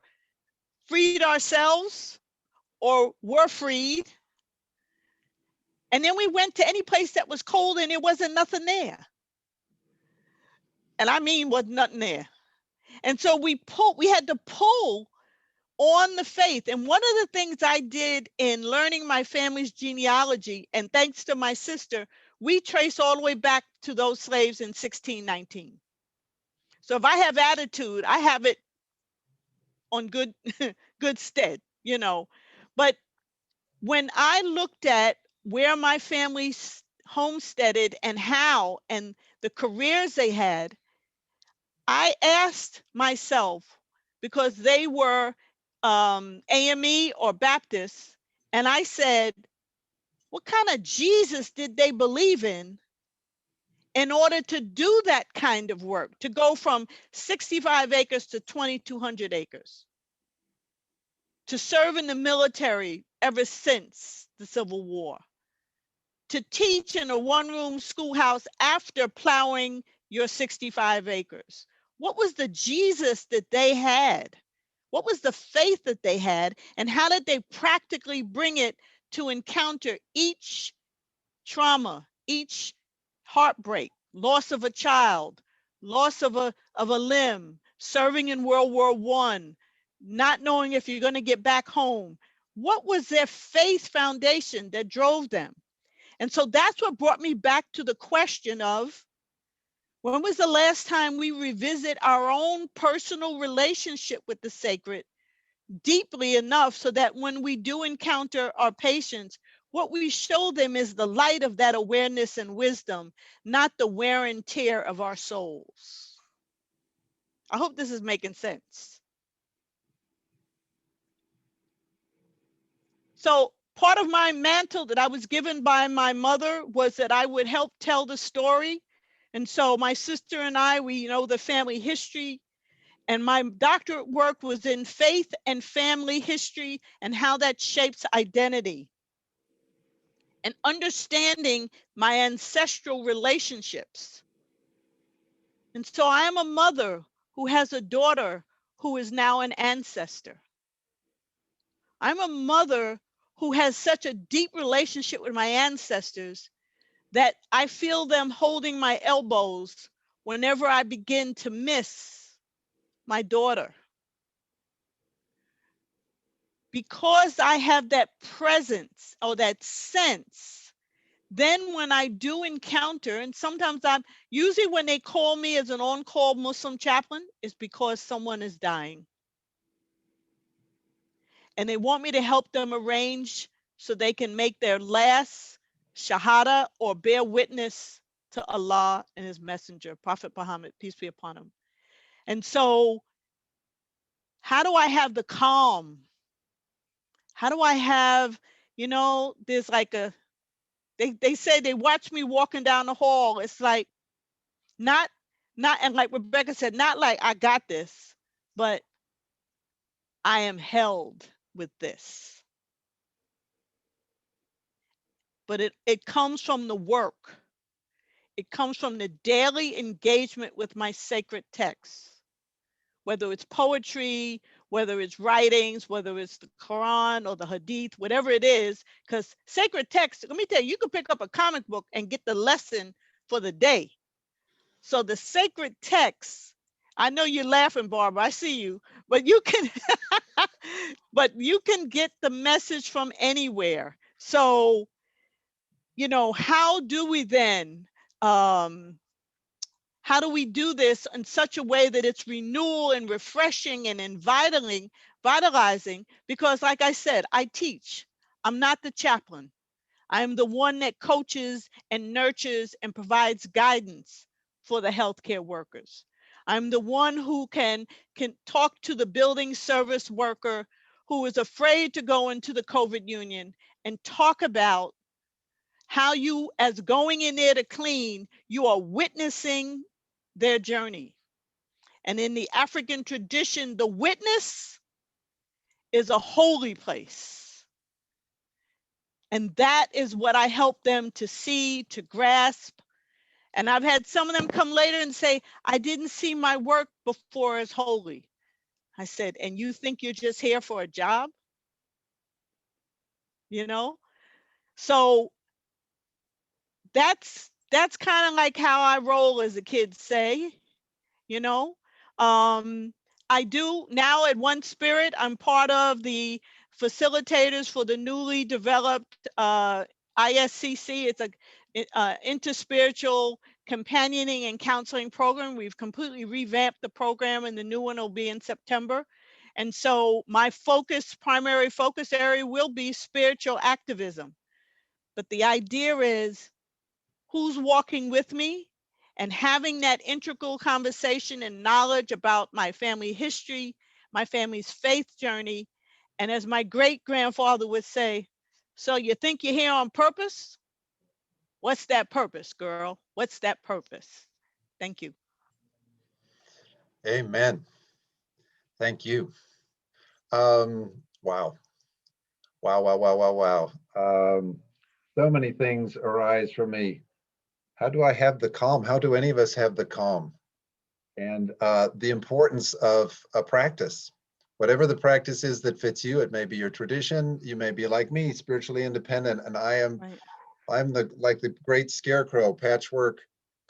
freed ourselves or were freed. And then we went to any place that was cold and there wasn't nothing there. And I mean, was nothing there. And so we had to pull on the faith. And one of the things I did in learning my family's genealogy, and thanks to my sister, we trace all the way back to those slaves in 1619. So if I have attitude, I have it on good stead, you know. But when I looked at where my family homesteaded and how, and the careers they had, I asked myself, because they were AME or Baptist. And I said, what kind of Jesus did they believe in order to do that kind of work, to go from 65 acres to 2,200 acres, to serve in the military ever since the Civil War, to teach in a one-room schoolhouse after plowing your 65 acres? What was the Jesus that they had? What was the faith that they had? And how did they practically bring it to encounter each trauma, each heartbreak, loss of a child, loss of a limb, serving in World War I, not knowing if you're going to get back home? What was their faith foundation that drove them? And so that's what brought me back to the question of, when was the last time we revisit our own personal relationship with the sacred deeply enough so that when we do encounter our patients, what we show them is the light of that awareness and wisdom, not the wear and tear of our souls? I hope this is making sense. So part of my mantle that I was given by my mother was that I would help tell the story. And so my sister and I, we know the family history. And my doctorate work was in faith and family history and how that shapes identity, and understanding my ancestral relationships. And so I am a mother who has a daughter who is now an ancestor. I'm a mother who has such a deep relationship with my ancestors that I feel them holding my elbows whenever I begin to miss my daughter. Because I have that presence or that sense, then when I do encounter, and sometimes usually when they call me as an on-call Muslim chaplain, it's because someone is dying. And they want me to help them arrange so they can make their last shahada or bear witness to Allah and his messenger, Prophet Muhammad, peace be upon him. And so how do I have the calm? How do I have, there's like they say they watch me walking down the hall. It's like not, and like Rebekah said, not like I got this, but I am held with this. But it comes from the work. It comes from the daily engagement with my sacred texts, whether it's poetry, whether it's writings, whether it's the Quran or the Hadith, whatever it is, because sacred text, let me tell you, you can pick up a comic book and get the lesson for the day. So the sacred texts, I know you're laughing, Barbara, I see you, but you can, but you can get the message from anywhere. So, how do we then, how do we do this in such a way that it's renewal and refreshing and vitalizing? Because like I said, I teach. I'm not the chaplain. I'm the one that coaches and nurtures and provides guidance for the healthcare workers. I'm the one who can talk to the building service worker who is afraid to go into the COVID union and talk about how you, as going in there to clean, you are witnessing their journey. And in the African tradition, the witness is a holy place. And that is what I help them to see, to grasp. And I've had some of them come later and say, I didn't see my work before as holy. I said, and you think you're just here for a job? So that's kind of like how I roll, as the kids say. I do now at One Spirit, I'm part of the facilitators for the newly developed ISCC. It's a interspiritual companioning and counseling program. We've completely revamped the program, and the new one will be in September. And so my primary focus area will be spiritual activism. But the idea is, who's walking with me? And having that integral conversation and knowledge about my family history, my family's faith journey. And as my great-grandfather would say, so you think you're here on purpose? What's that purpose, girl? What's that purpose? Thank you. Amen. Thank you. Wow. Wow, wow, wow, wow, wow. So many things arise for me. How do I have the calm? How do any of us have the calm? And the importance of a practice. Whatever the practice is that fits you, it may be your tradition, you may be like me, spiritually independent, and I'm like the great scarecrow, patchwork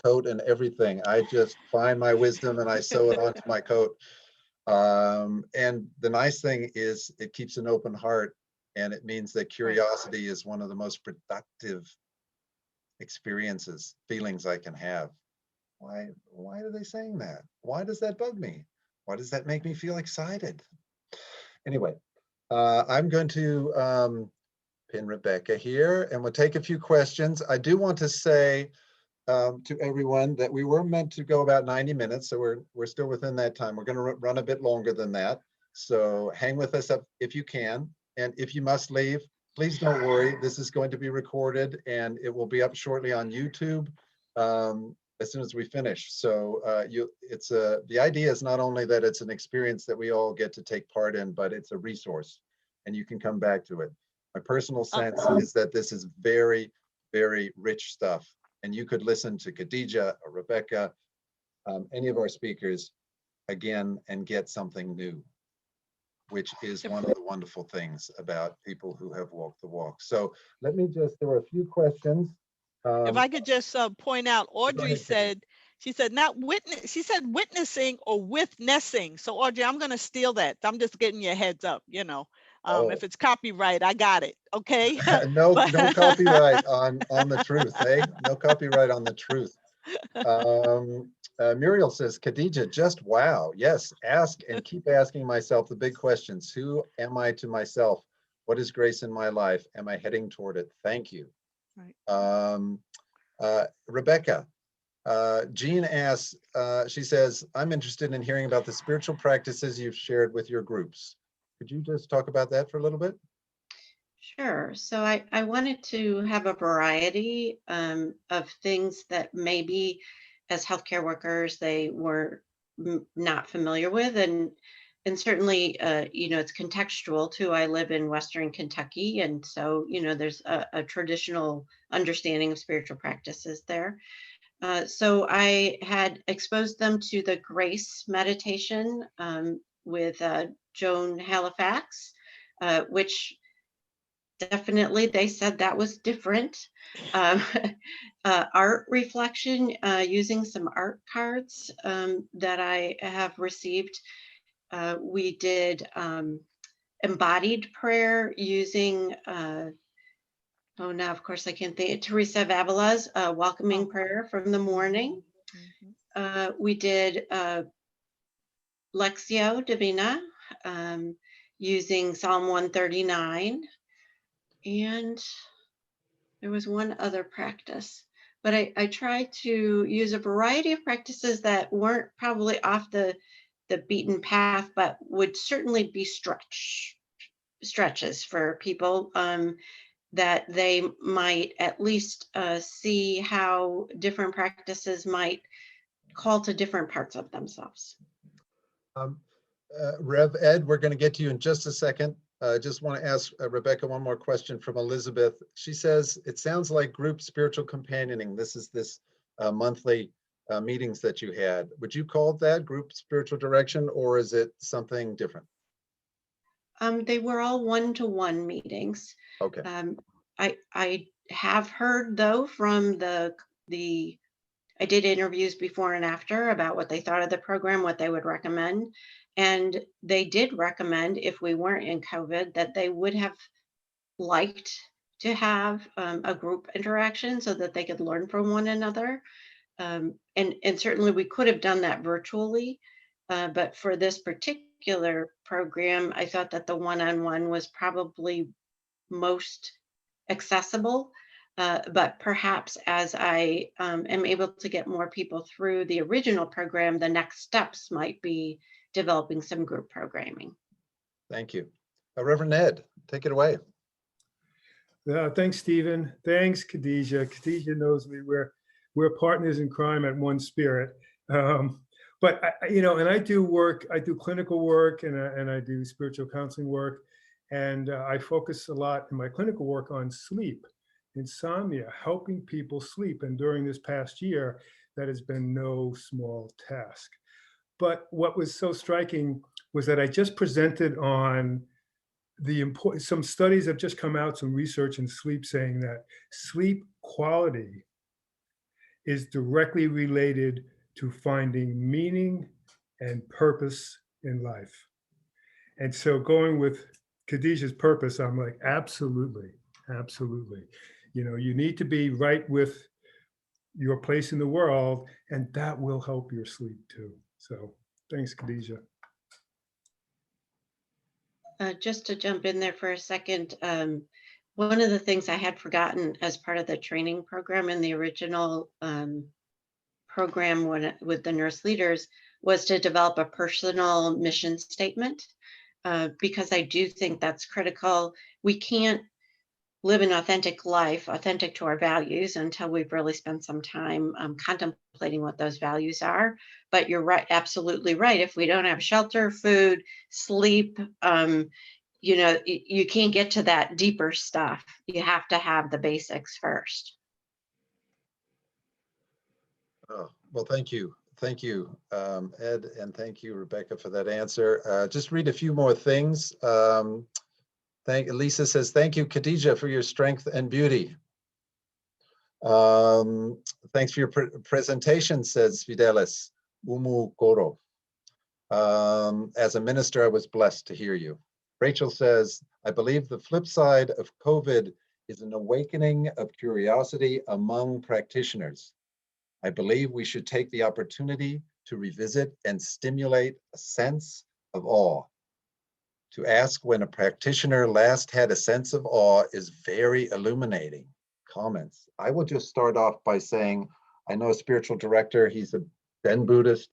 coat and everything. I just find my wisdom and I sew it onto my coat. And the nice thing is it keeps an open heart, and it means that curiosity is one of the most productive experiences, feelings I can have. Why are they saying that? Why does that bug me? Why does that make me feel excited? Anyway, I'm going to pin Rebekah here, and we'll take a few questions. I do want to say to everyone that we were meant to go about 90 minutes, so we're still within that time. We're going to run a bit longer than that, so hang with us up if you can. And if you must leave, please don't worry. This is going to be recorded, and it will be up shortly on YouTube as soon as we finish. So the idea is not only that it's an experience that we all get to take part in, but it's a resource, and you can come back to it. My personal sense is that this is very, very rich stuff. And you could listen to Khadijah or Rebekah, any of our speakers, again, and get something new, which is one of the wonderful things about people who have walked the walk. So let me just, there were a few questions. If I could just point out, Audrey said, she said witnessing or witnessing. So Audrey, I'm going to steal that. I'm just getting your heads up, you know. If it's copyright, I got it. Okay. No copyright on the truth, eh? No copyright on the truth. Muriel says, Khadijah, just wow. Yes, ask and keep asking myself the big questions. Who am I to myself? What is grace in my life? Am I heading toward it? Thank you. Right. Rebekah, Jean asks, she says, I'm interested in hearing about the spiritual practices you've shared with your groups. Could you just talk about that for a little bit? Sure. So I wanted to have a variety of things that maybe as healthcare workers they were not familiar with, and certainly you know, it's contextual too. I live in Western Kentucky, and so you know there's a traditional understanding of spiritual practices there. So I had exposed them to the grace meditation with Joan Halifax, which definitely they said that was different. Art reflection using some art cards that I have received. We did embodied prayer using oh, now of course I can't think, Teresa of Avila's welcoming prayer from the morning. We did Lectio Divina using Psalm 139. And there was one other practice, but I tried to use a variety of practices that weren't probably off the beaten path, but would certainly be stretches for people that they might at least see how different practices might call to different parts of themselves. Rev Ed, we're going to get to you in just a second. I just want to ask Rebekah one more question from Elizabeth. She says, it sounds like group spiritual companioning. This is this monthly meetings that you had. Would you call it that, group spiritual direction, or is it something different? They were all one-to-one meetings. Okay. I have heard though from I did interviews before and after about what they thought of the program, what they would recommend. And they did recommend, if we weren't in COVID, that they would have liked to have a group interaction so that they could learn from one another. And certainly we could have done that virtually. But for this particular program, I thought that the one-on-one was probably most accessible. But perhaps as I am able to get more people through the original program, the next steps might be developing some group programming. Thank you. Reverend Ed, take it away. Thanks, Stephen. Thanks, Khadijah. Khadijah knows me. We're partners in crime at One Spirit. But I do work. I do clinical work, and I do spiritual counseling work, and I focus a lot in my clinical work on sleep, insomnia, helping people sleep. And during this past year, that has been no small task. But what was so striking was that I just presented on some studies have just come out, some research in sleep saying that sleep quality is directly related to finding meaning and purpose in life. And so going with Khadijah's purpose, I'm like, absolutely, absolutely. You need to be right with your place in the world, and that will help your sleep too. So thanks, Khadijah. Just to jump in there for a second, one of the things I had forgotten as part of the training program in the original program with the nurse leaders was to develop a personal mission statement, because I do think that's critical. We can't live an authentic life, authentic to our values, until we've really spent some time contemplating what those values are. But you're right, absolutely right. If we don't have shelter, food, sleep, you can't get to that deeper stuff. You have to have the basics first. Oh, well, thank you. Thank you, Ed, and thank you, Rebekah, for that answer. Just read a few more things. Lisa says, thank you, Khadijah, for your strength and beauty. Thanks for your presentation, says Fidelis Umu Goro. As a minister, I was blessed to hear you. Rachel says, I believe the flip side of COVID is an awakening of curiosity among practitioners. I believe we should take the opportunity to revisit and stimulate a sense of awe. To ask when a practitioner last had a sense of awe is very illuminating. Comments. I will just start off by saying, I know a spiritual director. He's a Zen Buddhist.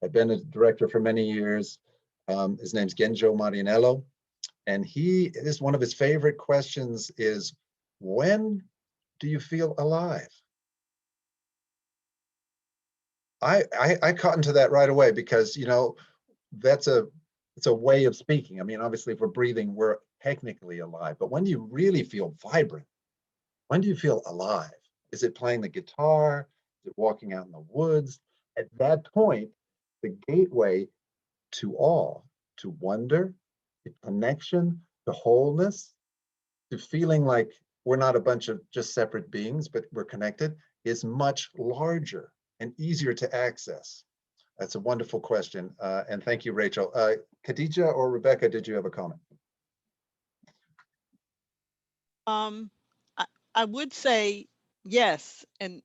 I've been a director for many years. His name's Genjo Marianello. And one of his favorite questions is, when do you feel alive? I caught into that right away because, it's a way of speaking. I mean, obviously, if we're breathing, we're technically alive. But when do you really feel vibrant? When do you feel alive? Is it playing the guitar? Is it walking out in the woods? At that point, the gateway to awe, to wonder, to connection, to wholeness, to feeling like we're not a bunch of just separate beings, but we're connected, is much larger and easier to access. That's a wonderful question. And thank you, Rachel. Khadijah or Rebekah, did you have a comment? I would say yes. And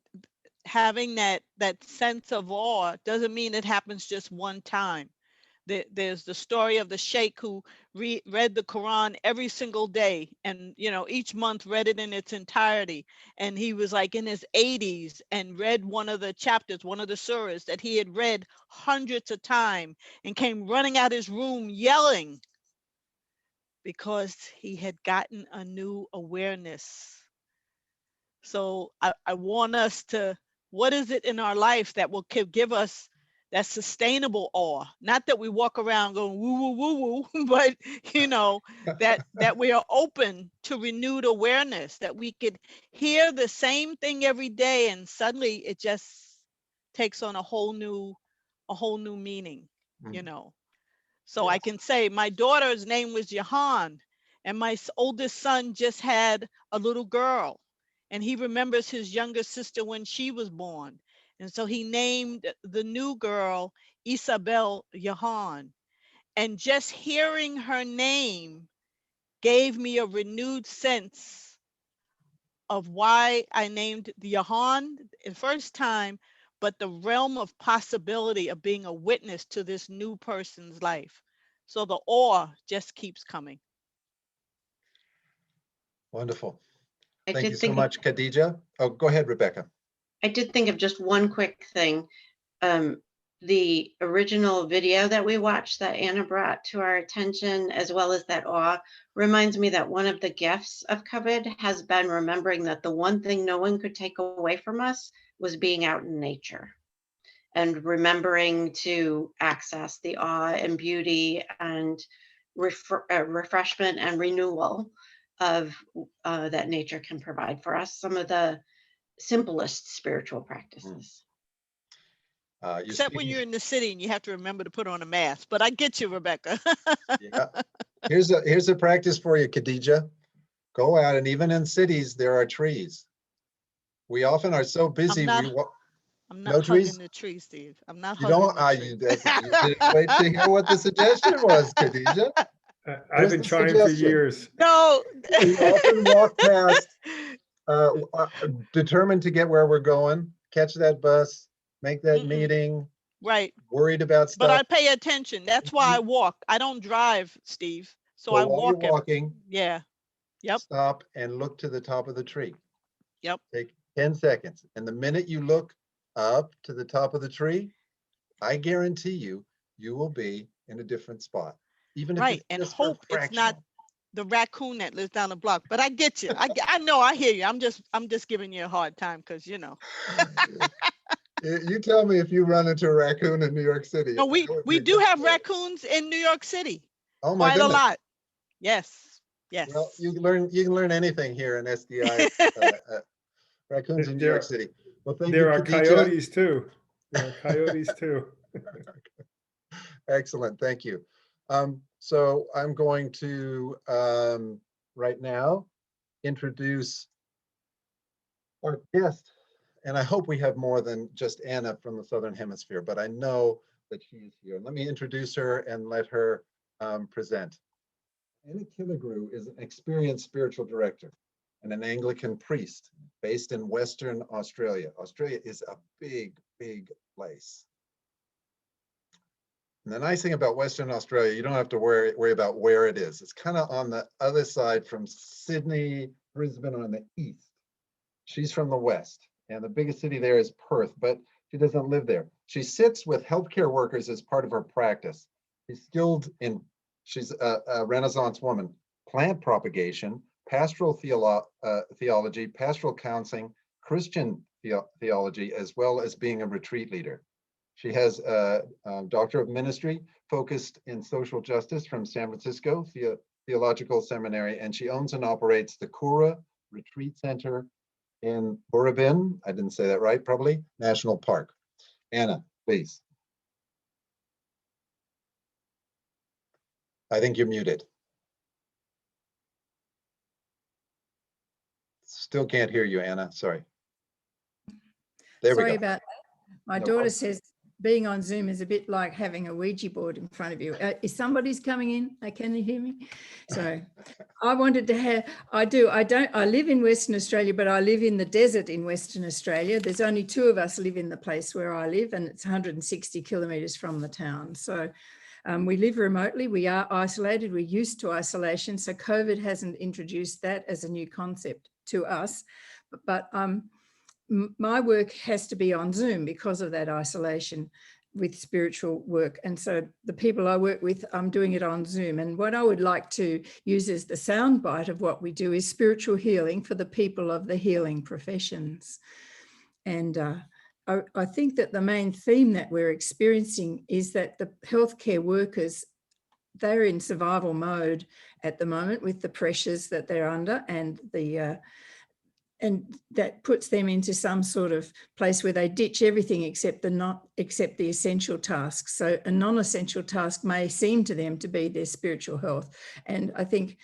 having that sense of awe doesn't mean it happens just one time. There's the story of the sheikh who read the Quran every single day, and each month read it in its entirety, and he was like in his 80s and read one of the chapters, one of the surahs that he had read hundreds of times, and came running out his room yelling because he had gotten a new awareness. So I want us to, what is it in our life that will give us that sustainable awe? Not that we walk around going woo woo woo woo, but that we are open to renewed awareness, that we could hear the same thing every day and suddenly it just takes on a whole new meaning. So yes. I can say my daughter's name was Jahan, and my oldest son just had a little girl, and he remembers his younger sister when she was born. And so he named the new girl Isabel Jahan. And just hearing her name gave me a renewed sense of why I named Jahan the first time, but the realm of possibility of being a witness to this new person's life. So the awe just keeps coming. Wonderful. Thank you so much, Khadijah. Oh, go ahead, Rebekah. I did think of just one quick thing. the original video that we watched that Anna brought to our attention, as well as that awe, reminds me that one of the gifts of COVID has been remembering that the one thing no one could take away from us was being out in nature, and remembering to access the awe and beauty and refreshment and renewal of that nature can provide for us, some of the simplest spiritual practices. Except when you're in the city and you have to remember to put on a mask. But I get you, Rebekah. Yeah. Here's a practice for you, Khadijah. Go out, and even in cities, there are trees. We often are so busy. I'm not no hugging trees? the tree, Steve. I'm not You hugging don't. the tree. You didn't wait to hear what the suggestion was, Khadijah. I've been trying for years. No. We often walk past, determined to get where we're going, catch that bus, make that meeting. Right. Worried about stuff. But I pay attention. That's why I walk. I don't drive, Steve. So I while walk. you're walking. Yeah. Yep. Stop and look to the top of the tree. Yep. Take 10 seconds. And the minute you look up to the top of the tree, I guarantee you, you will be in a different spot. Even if it's and just hope it's not the raccoon that lives down the block. But I get you. I know, I hear you. I'm just giving you a hard time because, you know. You tell me if you run into a raccoon in New York City. No, we do have raccoons in New York City. Oh my Quite goodness. a lot. Yes. Yes. Well, you can learn anything here in SDI. Raccoons in New York City. Well, thank you. There are coyotes too. There are coyotes too. Excellent. Thank you. So I'm going to right now introduce our guest. And I hope we have more than just Anna from the Southern Hemisphere, but I know that she's here. Let me introduce her and let her present. Anna Killigrew is an experienced spiritual director and an Anglican priest based in Western Australia. Australia is a big, big place. And the nice thing about Western Australia, you don't have to worry about where it is. It's kind of on the other side from Sydney, Brisbane on the east. She's from the west. And the biggest city there is Perth, but she doesn't live there. She sits with healthcare workers as part of her practice. She's a Renaissance woman, plant propagation, pastoral theology, pastoral counseling, Christian theology, as well as being a retreat leader. She has a Doctor of Ministry focused in social justice from San Francisco Theological Seminary, and she owns and operates the Kura Retreat Center in Burrabin, I didn't say that right, probably, National Park. Anna, please. I think you're muted. Still can't hear you, Anna, sorry. There we go. Sorry about that. My daughter says being on Zoom is a bit like having a Ouija board in front of you. Is somebody's coming in? Can you hear me? So I wanted to have, I live in Western Australia, but I live in the desert in Western Australia. There's only 2 of us live in the place where I live, and it's 160 kilometres from the town. So we live remotely, we are isolated, we're used to isolation. So COVID hasn't introduced that as a new concept to us. But my work has to be on Zoom because of that isolation with spiritual work. And so the people I work with, I'm doing it on Zoom. And what I would like to use as the soundbite of what we do is spiritual healing for the people of the healing professions. And I think that the main theme that we're experiencing is that the healthcare workers, they're in survival mode at the moment with the pressures that they're under, and that puts them into some sort of place where they ditch everything except the essential tasks. So a non-essential task may seem to them to be their spiritual health. And I think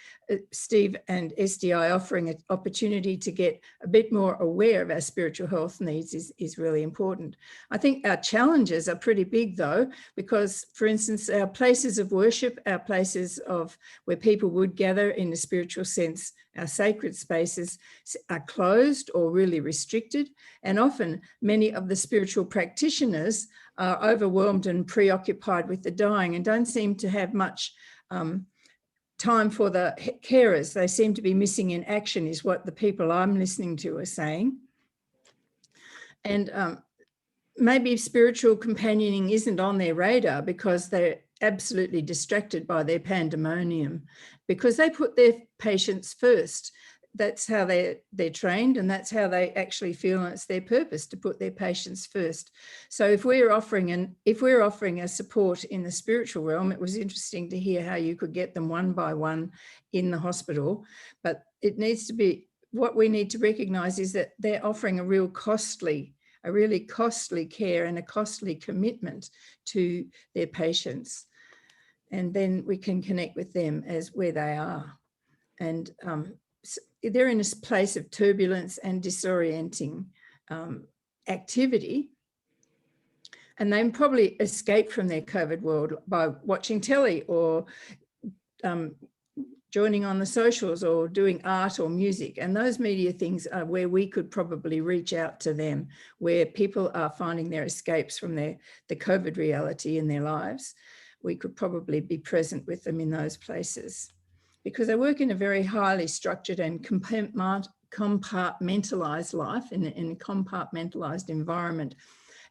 Steve and SDI offering an opportunity to get a bit more aware of our spiritual health needs is really important. I think our challenges are pretty big though, because for instance, our places of worship, our places of where people would gather in a spiritual sense, our sacred spaces are closed or really restricted. And often many of the spiritual practitioners are overwhelmed and preoccupied with the dying and don't seem to have much time for the carers. They seem to be missing in action is what the people I'm listening to are saying. And maybe spiritual companioning isn't on their radar because they're absolutely distracted by their pandemonium, because they put their patients first. That's how they're trained, and that's how they actually feel, and it's their purpose to put their patients first. So if we're offering a support in the spiritual realm, it was interesting to hear how you could get them one by one in the hospital, but it needs to be, what we need to recognize is that they're offering a really costly care and a costly commitment to their patients. And then we can connect with them as where they are. And they're in a place of turbulence and disorienting activity. And they probably escape from their COVID world by watching telly or joining on the socials or doing art or music. And those media things are where we could probably reach out to them, where people are finding their escapes from the COVID reality in their lives. We could probably be present with them in those places, because they work in a very highly structured and compartmentalized life, in a compartmentalized environment.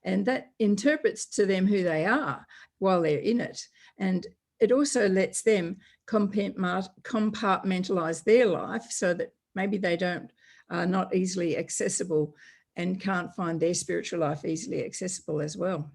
And that interprets to them who they are while they're in it. And it also lets them compartmentalize their life so that maybe they are not easily accessible and can't find their spiritual life easily accessible as well.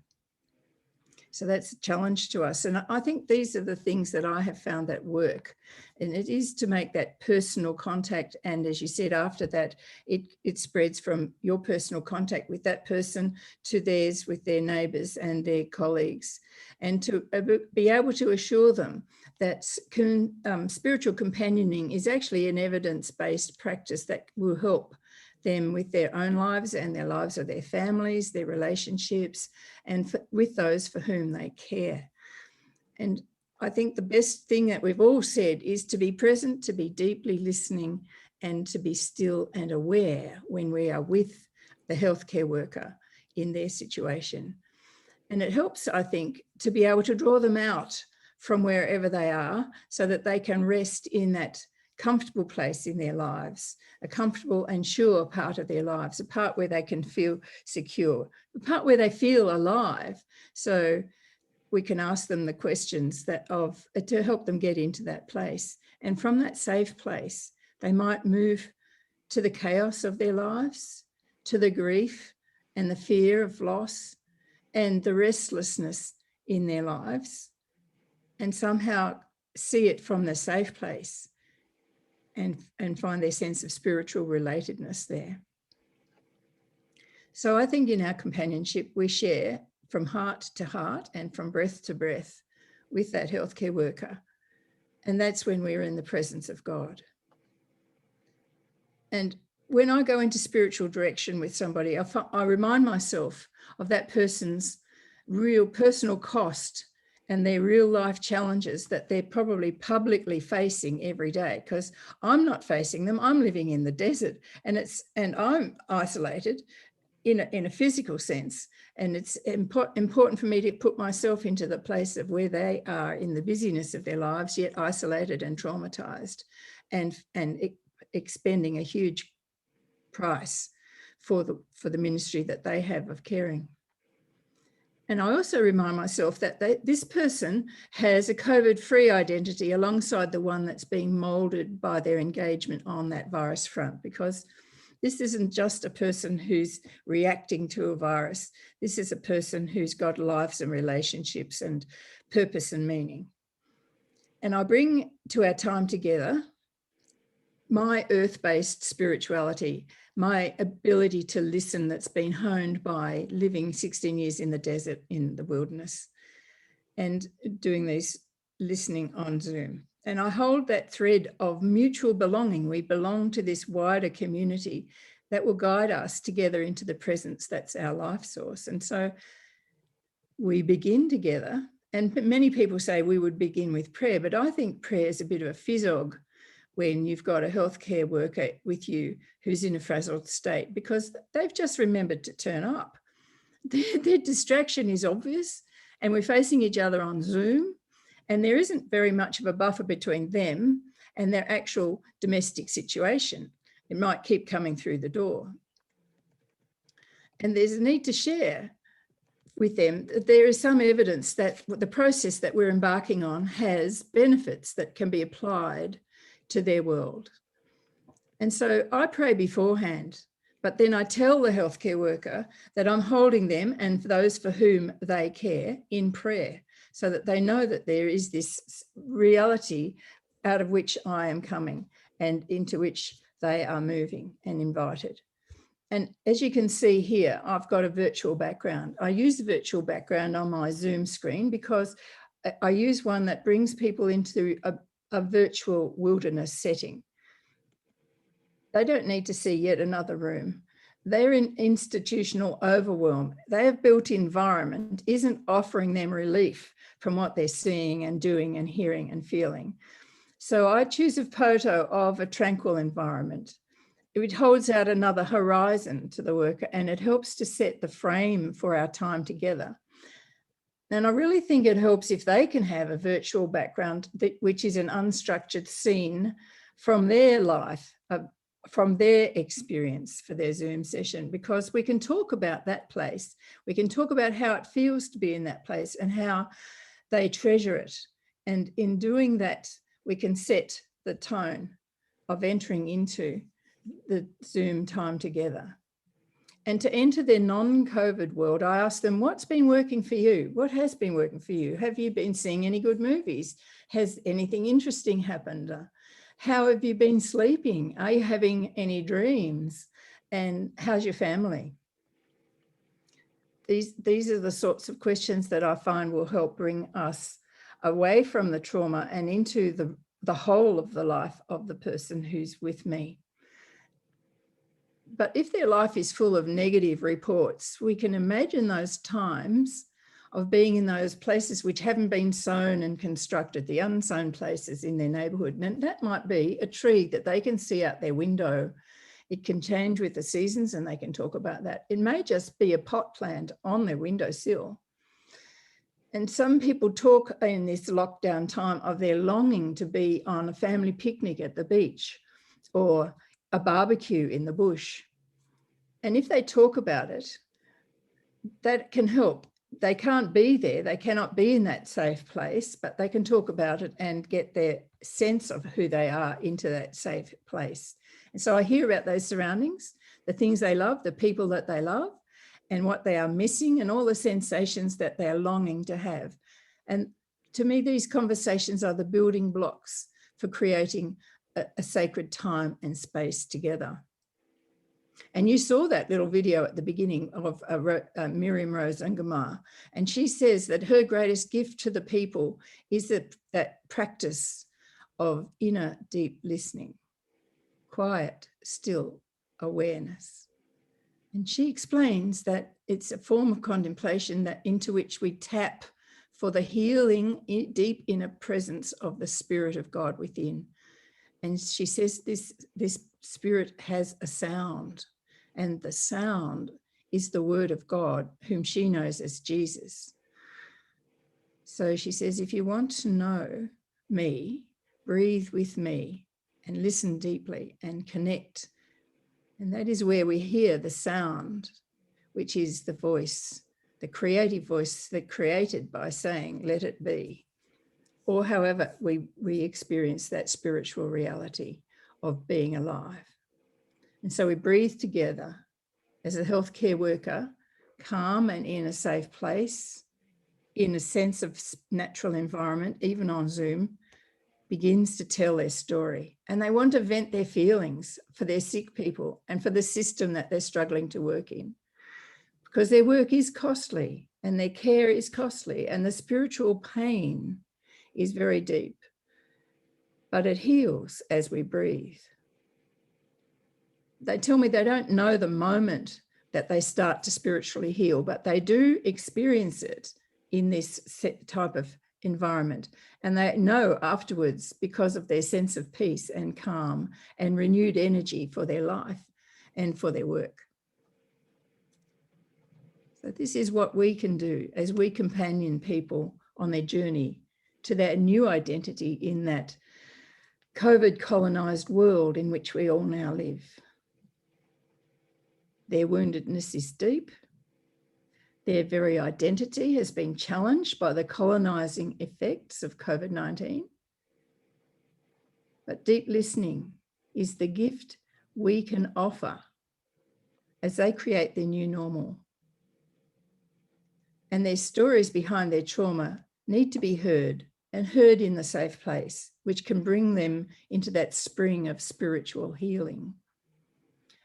So that's a challenge to us. And I think these are the things that I have found that work. And it is to make that personal contact. And as you said, after that, it spreads from your personal contact with that person to theirs with their neighbours and their colleagues. And to be able to assure them that spiritual companioning is actually an evidence-based practice that will help them with their own lives and their lives of their families, their relationships, and with those for whom they care. And I think the best thing that we've all said is to be present, to be deeply listening, and to be still and aware when we are with the healthcare worker in their situation. And it helps, I think, to be able to draw them out from wherever they are so that they can rest in that comfortable place in their lives, a comfortable and sure part of their lives, a part where they can feel secure, a part where they feel alive. So we can ask them the questions to help them get into that place. And from that safe place, they might move to the chaos of their lives, to the grief and the fear of loss and the restlessness in their lives, and somehow see it from the safe place and find their sense of spiritual relatedness there. So I think in our companionship, we share from heart to heart and from breath to breath with that healthcare worker. And that's when we're in the presence of God. And when I go into spiritual direction with somebody, I remind myself of that person's real personal cost and their real life challenges that they're probably publicly facing every day, because I'm not facing them. I'm living in the desert, and I'm isolated in a physical sense. And it's important for me to put myself into the place of where they are in the busyness of their lives, yet isolated and traumatized, and expending a huge price for the ministry that they have of caring. And I also remind myself that this person has a COVID-free identity alongside the one that's being molded by their engagement on that virus front, because this isn't just a person who's reacting to a virus. This is a person who's got lives and relationships and purpose and meaning. And I bring to our time together my earth-based spirituality, my ability to listen that's been honed by living 16 years in the desert, in the wilderness, and doing these listening on Zoom. And I hold that thread of mutual belonging. We belong to this wider community that will guide us together into the presence that's our life source. And so we begin together, and many people say we would begin with prayer, but I think prayer is a bit of a physog when you've got a healthcare worker with you who's in a frazzled state, because they've just remembered to turn up. Their distraction is obvious, and we're facing each other on Zoom, and there isn't very much of a buffer between them and their actual domestic situation. It might keep coming through the door. And there's a need to share with them, there is some evidence that the process that we're embarking on has benefits that can be applied to their world. And so I pray beforehand, but then I tell the healthcare worker that I'm holding them and those for whom they care in prayer, so that they know that there is this reality out of which I am coming and into which they are moving and invited. And as you can see here, I've got a virtual background. I use the virtual background on my Zoom screen because I use one that brings people into a virtual wilderness setting. They don't need to see yet another room. They're in institutional overwhelm. Their built environment isn't offering them relief from what they're seeing and doing and hearing and feeling. So I choose a photo of a tranquil environment. It holds out another horizon to the worker, and it helps to set the frame for our time together. And I really think it helps if they can have a virtual background, which is an unstructured scene from their life, from their experience for their Zoom session, because we can talk about that place. We can talk about how it feels to be in that place and how they treasure it. And in doing that, we can set the tone of entering into the Zoom time together. And to enter their non-COVID world, I ask them, what's been working for you? What has been working for you? Have you been seeing any good movies? Has anything interesting happened? How have you been sleeping? Are you having any dreams? And how's your family? These are the sorts of questions that I find will help bring us away from the trauma and into the whole of the life of the person who's with me. But if their life is full of negative reports, we can imagine those times of being in those places which haven't been sown and constructed, the unsown places in their neighbourhood. And that might be a tree that they can see out their window. It can change with the seasons, and they can talk about that. It may just be a pot plant on their windowsill. And some people talk in this lockdown time of their longing to be on a family picnic at the beach or a barbecue in the bush. And if they talk about it, that can help. They can't be there, they cannot be in that safe place, but they can talk about it and get their sense of who they are into that safe place. And so I hear about those surroundings, the things they love, the people that they love, and what they are missing, and all the sensations that they're longing to have. And to me, these conversations are the building blocks for creating a sacred time and space together. And you saw that little video at the beginning of Miriam Rose Ungamar. And she says that her greatest gift to the people is that practice of inner deep listening, quiet, still awareness. And she explains that it's a form of contemplation into which we tap for the healing deep inner presence of the Spirit of God within. And she says this spirit has a sound, and the sound is the word of God, whom she knows as Jesus. So she says, if you want to know me, breathe with me and listen deeply and connect. And that is where we hear the sound, which is the voice, the creative voice that created by saying, let it be. Or however we experience that spiritual reality of being alive. And so we breathe together as a healthcare worker, calm and in a safe place, in a sense of natural environment, even on Zoom, begins to tell their story. And they want to vent their feelings for their sick people and for the system that they're struggling to work in. Because their work is costly and their care is costly and the spiritual pain is very deep, but it heals as we breathe. They tell me they don't know the moment that they start to spiritually heal, but they do experience it in this type of environment. And they know afterwards, because of their sense of peace and calm and renewed energy for their life and for their work. So this is what we can do as we companion people on their journey to that new identity in that COVID colonized world in which we all now live. Their woundedness is deep. Their very identity has been challenged by the colonizing effects of COVID-19. But deep listening is the gift we can offer as they create their new normal. And their stories behind their trauma need to be heard, and heard in the safe place, which can bring them into that spring of spiritual healing.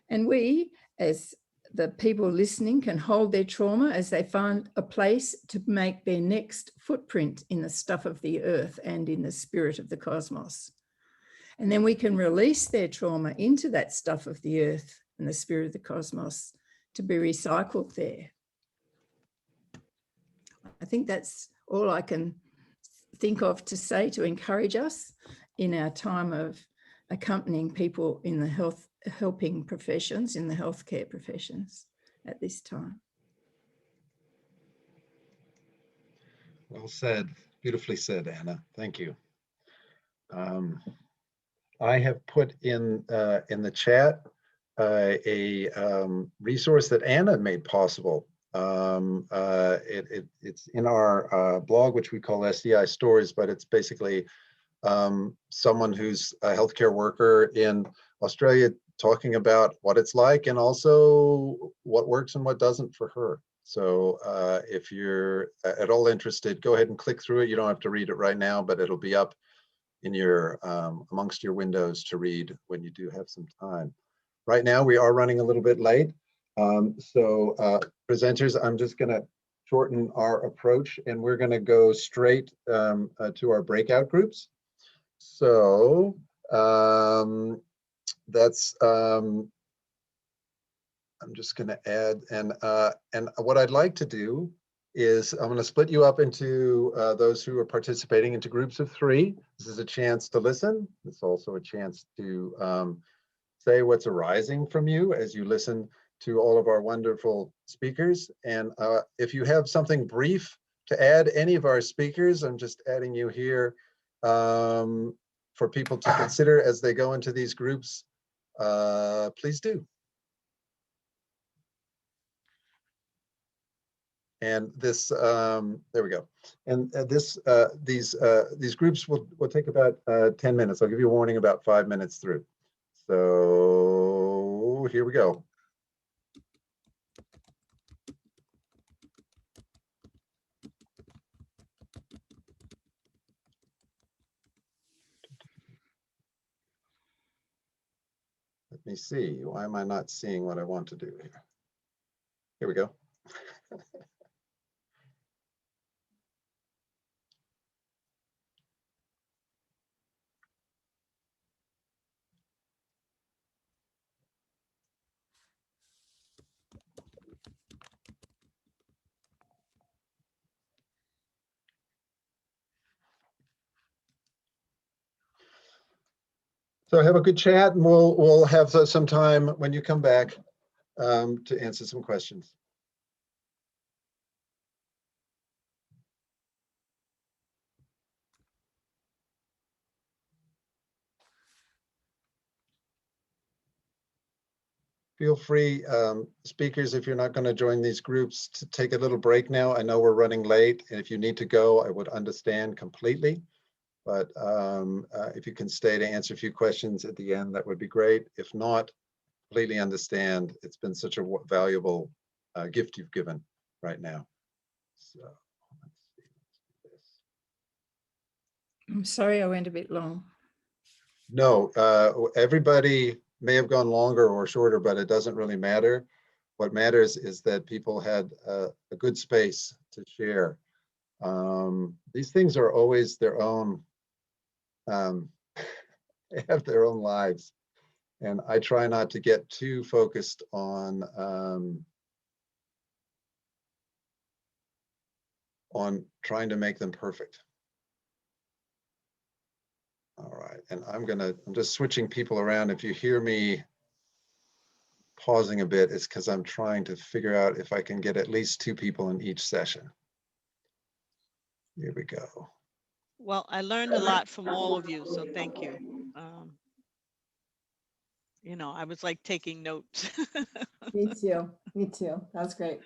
And we, as the people listening, can hold their trauma as they find a place to make their next footprint in the stuff of the earth and in the spirit of the cosmos. And then we can release their trauma into that stuff of the earth and the spirit of the cosmos to be recycled there. I think that's all I can think of to say to encourage us in our time of accompanying people in the helping professions, in the healthcare professions at this time. Well said, beautifully said, Anna. Thank you. I have put in the chat a resource that Anna made possible. It's in our blog, which we call SDI Stories, but it's basically someone who's a healthcare worker in Australia talking about what it's like and also what works and what doesn't for her. So if you're at all interested, go ahead and click through it. You don't have to read it right now, but it'll be up in your amongst your windows to read when you do have some time. Right now, we are running a little bit late. Presenters, I'm just going to shorten our approach and we're going to go straight to our breakout groups. So that's, I'm just going to add, and what I'd like to do is I'm going to split you up into those who are participating into groups of 3. This is a chance to listen. It's also a chance to say what's arising from you as you listen to all of our wonderful speakers. And if you have something brief to add, any of our speakers, I'm just adding you here for people to consider as they go into these groups, please do. And this, there we go. And these groups will take about 10 minutes. I'll give you a warning about 5 minutes through. So here we go. Let me see. Why am I not seeing what I want to do here? Here we go. So have a good chat, and we'll have some time when you come back to answer some questions. Feel free, speakers, if you're not going to join these groups, to take a little break now. I know we're running late, and if you need to go, I would understand completely. But if you can stay to answer a few questions at the end, that would be great. If not, completely understand. It's been such a valuable gift you've given right now. So let's do this. I'm sorry I went a bit long. No, everybody may have gone longer or shorter, but it doesn't really matter. What matters is that people had a good space to share. These things are always their own, they have their own lives. And I try not to get too focused on trying to make them perfect. All right, and I'm just switching people around. If you hear me pausing a bit, it's because I'm trying to figure out if I can get at least 2 people in each session. Here we go. Well, I learned a lot from all of you, so thank you. You know, I was like taking notes. Me too. Me too. That was great.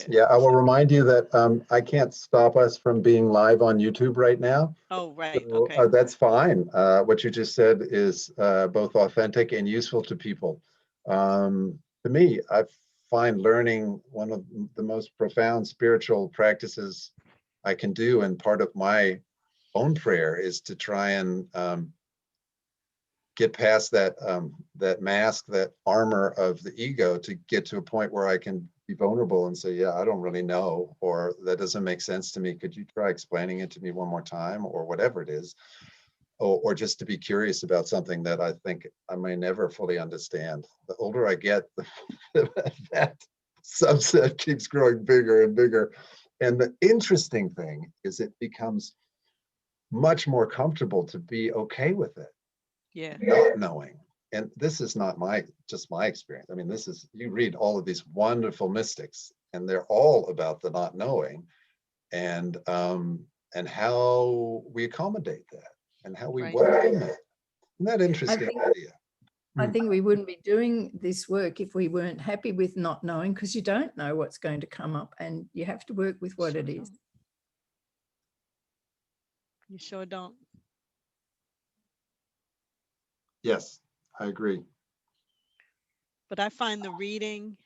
Yeah, I will remind you that I can't stop us from being live on YouTube right now. Oh, right. So, Okay. that's fine. What you just said is both authentic and useful to people. To me, I find learning one of the most profound spiritual practices I can do, and part of my own prayer is to try and get past that that mask, that armor of the ego, to get to a point where I can be vulnerable and say, yeah, I don't really know, or that doesn't make sense to me. Could you try explaining it to me one more time, or whatever it is, or just to be curious about something that I think I may never fully understand. The older I get, that subset keeps growing bigger and bigger. And the interesting thing is it becomes much more comfortable to be okay with it. Yeah. Not knowing. And this is not just my experience. I mean, this is, you read all of these wonderful mystics, and they're all about the not knowing, and how we accommodate that, and how we Right. welcome it. Isn't that interesting idea? I think we wouldn't be doing this work if we weren't happy with not knowing, because you don't know what's going to come up, and you have to work with what it is. You sure don't. Yes, I agree. But I find the reading,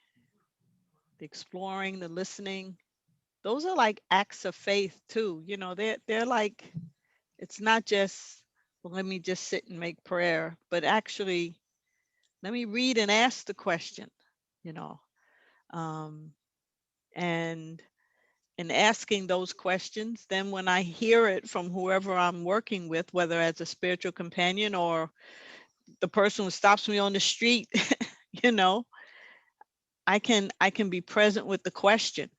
the exploring, the listening, those are like acts of faith too. You know, they're like, it's not just, well, let me just sit and make prayer, but actually, let me read and ask the question, you know, and in asking those questions, then when I hear it from whoever I'm working with, whether as a spiritual companion or the person who stops me on the street, you know, I can be present with the question.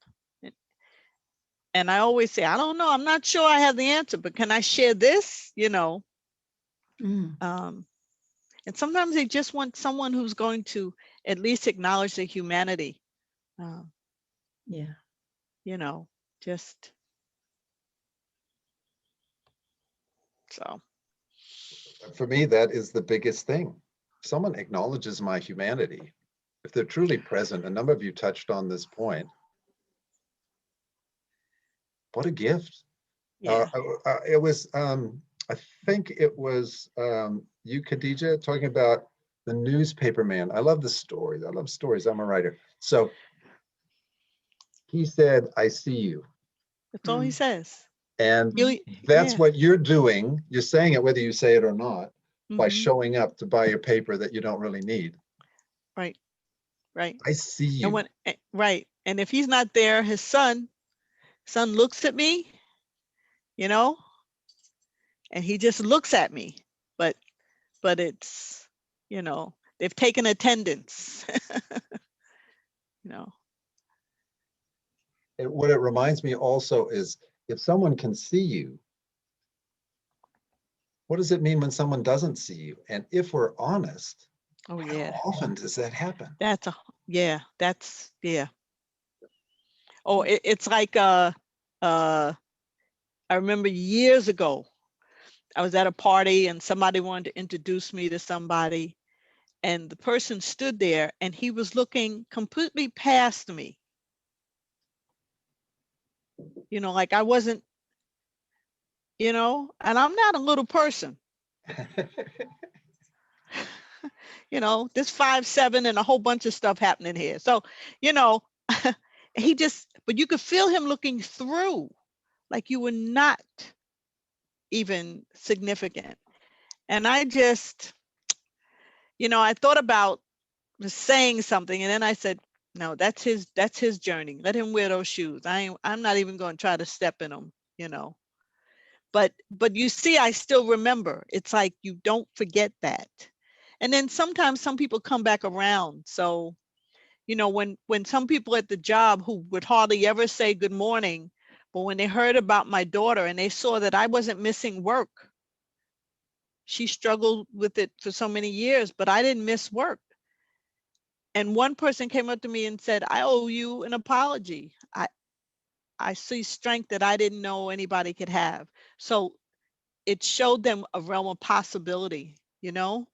And I always say, I don't know, I'm not sure I have the answer, but can I share this? You know, and sometimes they just want someone who's going to at least acknowledge the humanity. Yeah. You know, just so. For me, that is the biggest thing. If someone acknowledges my humanity, if they're truly present, a number of you touched on this point, what a gift. Yeah. It was, I think it was you, Khadijah, talking about the newspaper man. I love the stories. I love stories. I'm a writer. So he said, I see you. That's all he says. And Really, that's yeah. what you're doing. You're saying it whether you say it or not, by Mhm. showing up to buy your paper that you don't really need. Right. Right. I see you. And when right. And if he's not there, his son looks at me, you know, and he just looks at me. But it's, you know, they've taken attendance. You know. And what it reminds me also is, if someone can see you, what does it mean when someone doesn't see you? And if we're honest, Oh yeah. how often does that happen? That's yeah. Oh, it's like I remember years ago, I was at a party and somebody wanted to introduce me to somebody, and the person stood there and he was looking completely past me. You know, like I wasn't, you know, and I'm not a little person. You know, this 5'7" and a whole bunch of stuff happening here. So, you know, but you could feel him looking through, like you were not even significant. And I just, you know, I thought about saying something, and then I said, no, that's his journey. Let him wear those shoes. I'm not even going to try to step in them, you know. But you see, I still remember. It's like you don't forget that. And then sometimes some people come back around. So, you know, when some people at the job who would hardly ever say good morning, but when they heard about my daughter and they saw that I wasn't missing work, she struggled with it for so many years, but I didn't miss work. And one person came up to me and said, I owe you an apology. I see strength that I didn't know anybody could have. So it showed them a realm of possibility, you know?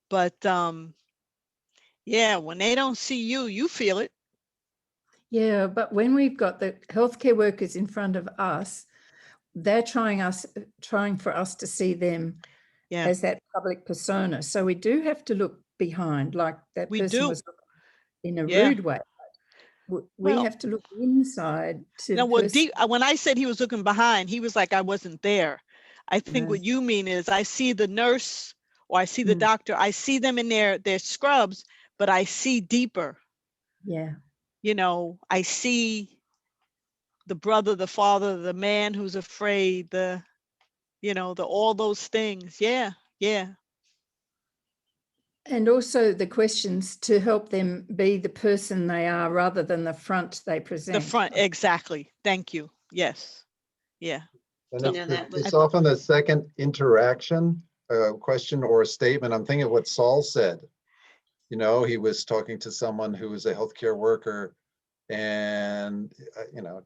But yeah, when they don't see you, you feel it. Yeah, but when we've got the healthcare workers in front of us, they're trying for us to see them Yeah, as that public persona. So we do have to look behind, like that we person do. was in a Yeah. rude way. We Well, have to look inside to now, the well, person. when I said he was looking behind, he was like, I wasn't there. I think No. what you mean is I see the nurse or I see the Mm. doctor, I see them in their scrubs, but I see deeper. Yeah. You know, I see the brother, the father, the man who's afraid, all those things. Yeah, yeah. And also the questions to help them be the person they are rather than the front they present. The front, exactly. Thank you. Yes. Yeah. And You it's, know, that was- it's often the second interaction, question or a statement. I'm thinking of what Saul said. You know, he was talking to someone who was a healthcare worker and,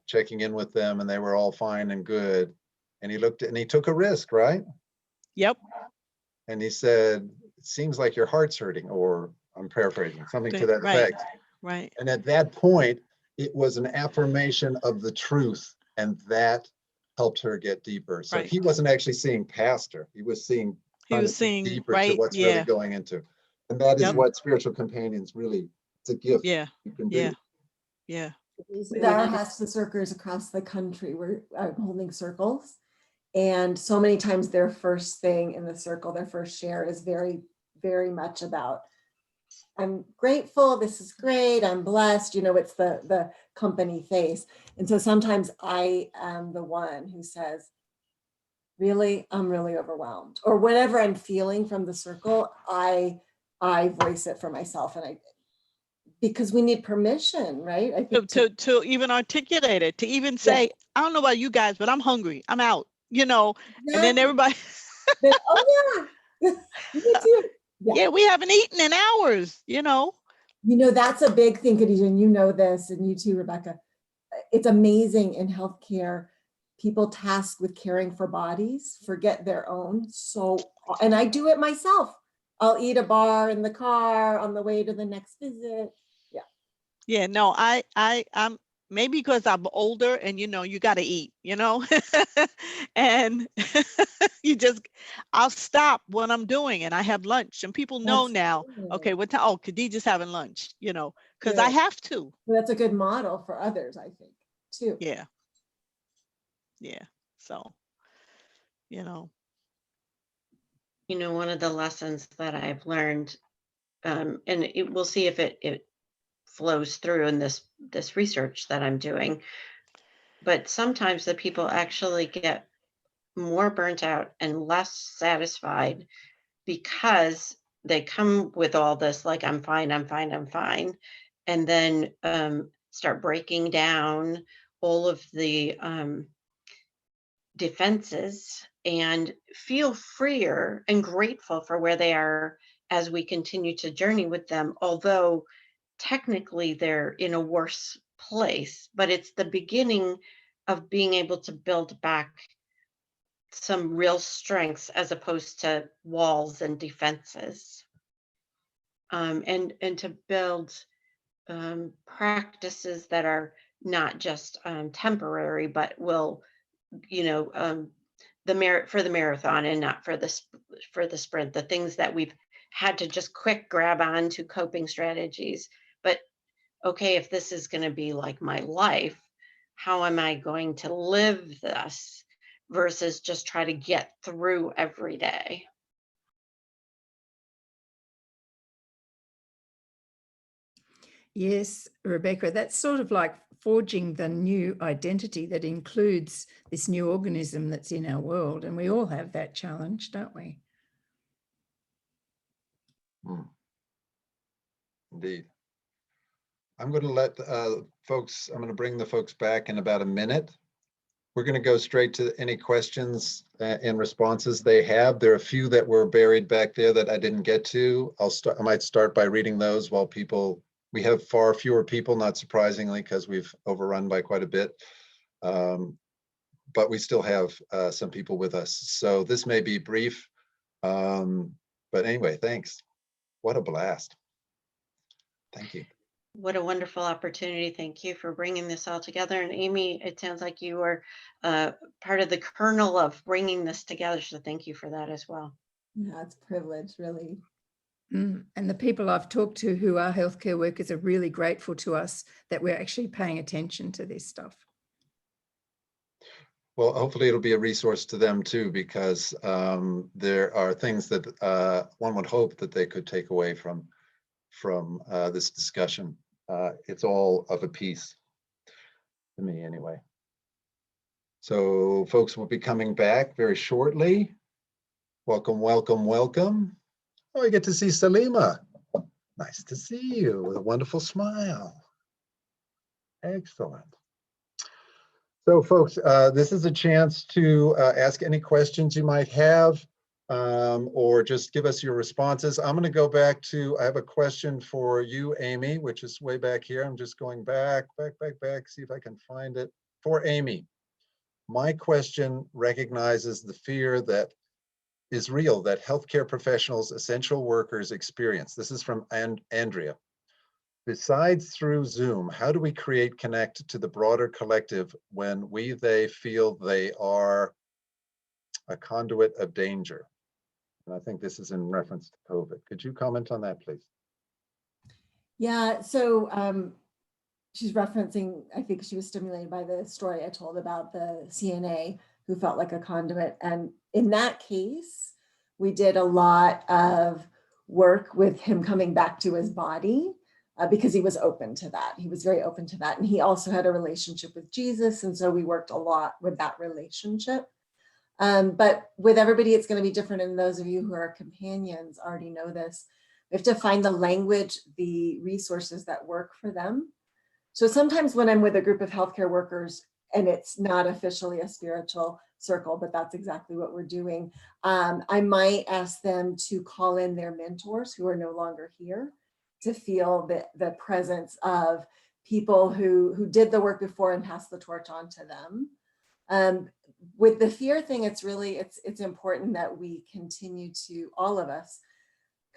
checking in with them, and they were all fine and good. And he took a risk, right? Yep. And he said, it seems like your heart's hurting, or I'm paraphrasing, something to that Right. effect. Right. And at that point, it was an affirmation of the truth, and that helped her get deeper. So Right. he wasn't actually seeing past her. He was seeing deeper to right. what's Yeah. really going into. And that is Yep. what spiritual companions really, it's a gift Yeah. you can Yeah. do. Yeah. With our hospice workers across the country, we're holding circles. And so many times their first thing in the circle, their first share is very, very much about, I'm grateful, this is great, I'm blessed, it's the company face. And so sometimes I am the one who says, really, I'm really overwhelmed, or whatever I'm feeling from the circle, I voice it for myself, because we need permission, right? I think To even articulate it, to even say, I don't know about you guys, but I'm hungry, I'm out, and then everybody, oh yeah, me too. Yeah, we haven't eaten in hours, That's a big thing, Khadijah, and you know this, and you too, Rebekah. It's amazing in healthcare, people tasked with caring for bodies forget their own. And I do it myself. I'll eat a bar in the car on the way to the next visit. Yeah. Yeah, no, I'm maybe because I'm older and you got to eat, and I'll stop what I'm doing and I have lunch, and people know now, okay, what time? Oh, Khadijah's having lunch, because I have to. That's a good model for others, I think, too. Yeah. Yeah. So, one of the lessons that I've learned, and we'll see if it flows through in this research that I'm doing, but sometimes the people actually get more burnt out and less satisfied because they come with all this, like, I'm fine, I'm fine, I'm fine, and then start breaking down all of the defenses and feel freer and grateful for where they are as we continue to journey with them, although technically they're in a worse place, but it's the beginning of being able to build back some real strengths as opposed to walls and defenses, and to build practices that are not just temporary, but will, for the marathon and not for the sprint, the things that we've had to just quick grab on to coping strategies. But okay, if this is going to be like my life, how am I going to live this versus just try to get through every day? Yes, Rebekah, that's sort of like forging the new identity that includes this new organism that's in our world. And we all have that challenge, don't we? Indeed. I'm going to let I'm going to bring the folks back in about a minute. We're going to go straight to any questions and responses they have. There are a few that were buried back there that I didn't get to. I might start by reading those while we have far fewer people, not surprisingly, because we've overrun by quite a bit. But we still have some people with us. So this may be brief. But anyway, thanks. What a blast. Thank you. What a wonderful opportunity. Thank you for bringing this all together. And Amy, it sounds like you were part of the kernel of bringing this together. So thank you for that as well. Yeah, it's a privilege, really. And the people I've talked to who are healthcare workers are really grateful to us that we're actually paying attention to this stuff. Well, hopefully it'll be a resource to them too, because there are things that one would hope that they could take away from this discussion. It's all of a piece to me anyway. So folks will be coming back very shortly. Welcome, welcome, welcome. Oh, I get to see Salima. Nice to see you with a wonderful smile. Excellent. So folks, this is a chance to ask any questions you might have, or just give us your responses. I'm going to go back to, I have a question for you, Amy, which is way back here. I'm just going back, see if I can find it. For Amy, my question recognizes the fear that is real, that healthcare professionals, essential workers experience. This is from Andrea. Besides through Zoom, how do we connect to the broader collective when they feel they are a conduit of danger? And I think this is in reference to COVID. Could you comment on that, please? Yeah, so she's referencing, I think she was stimulated by the story I told about the CNA who felt like a conduit. And in that case, we did a lot of work with him coming back to his body. Because he was open to that. He was very open to that. And he also had a relationship with Jesus. And so we worked a lot with that relationship. But with everybody, it's going to be different. And those of you who are companions already know this. We have to find the language, the resources that work for them. So sometimes when I'm with a group of healthcare workers, and it's not officially a spiritual circle, but that's exactly what we're doing, I might ask them to call in their mentors who are no longer here, to feel the presence of people who did the work before and passed the torch on to them. With the fear thing, it's important that we continue to, all of us,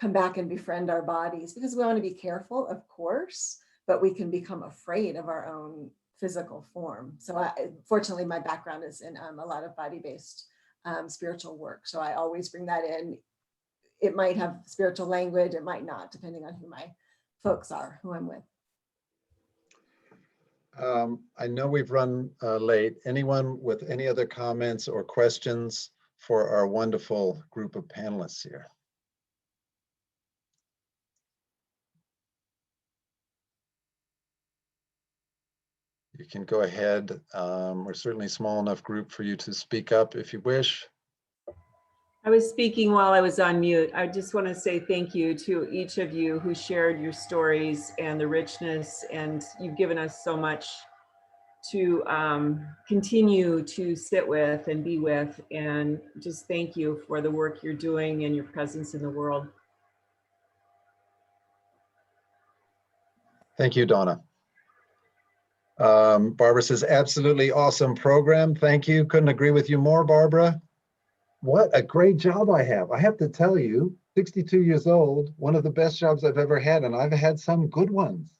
come back and befriend our bodies, because we want to be careful, of course, but we can become afraid of our own physical form. So fortunately, my background is in a lot of body-based spiritual work. So I always bring that in. It might have spiritual language, it might not, depending on who my folks are, who I'm with. I know we've run late. Anyone with any other comments or questions for our wonderful group of panelists here? You can go ahead. We're certainly a small enough group for you to speak up if you wish. I was speaking while I was on mute. I just want to say thank you to each of you who shared your stories and the richness, and you've given us so much to continue to sit with and be with, and just thank you for the work you're doing and your presence in the world. Thank you, Donna. Barbara says, absolutely awesome program. Thank you. Couldn't agree with you more, Barbara. What a great job I have. I have to tell you, 62 years old, one of the best jobs I've ever had, and I've had some good ones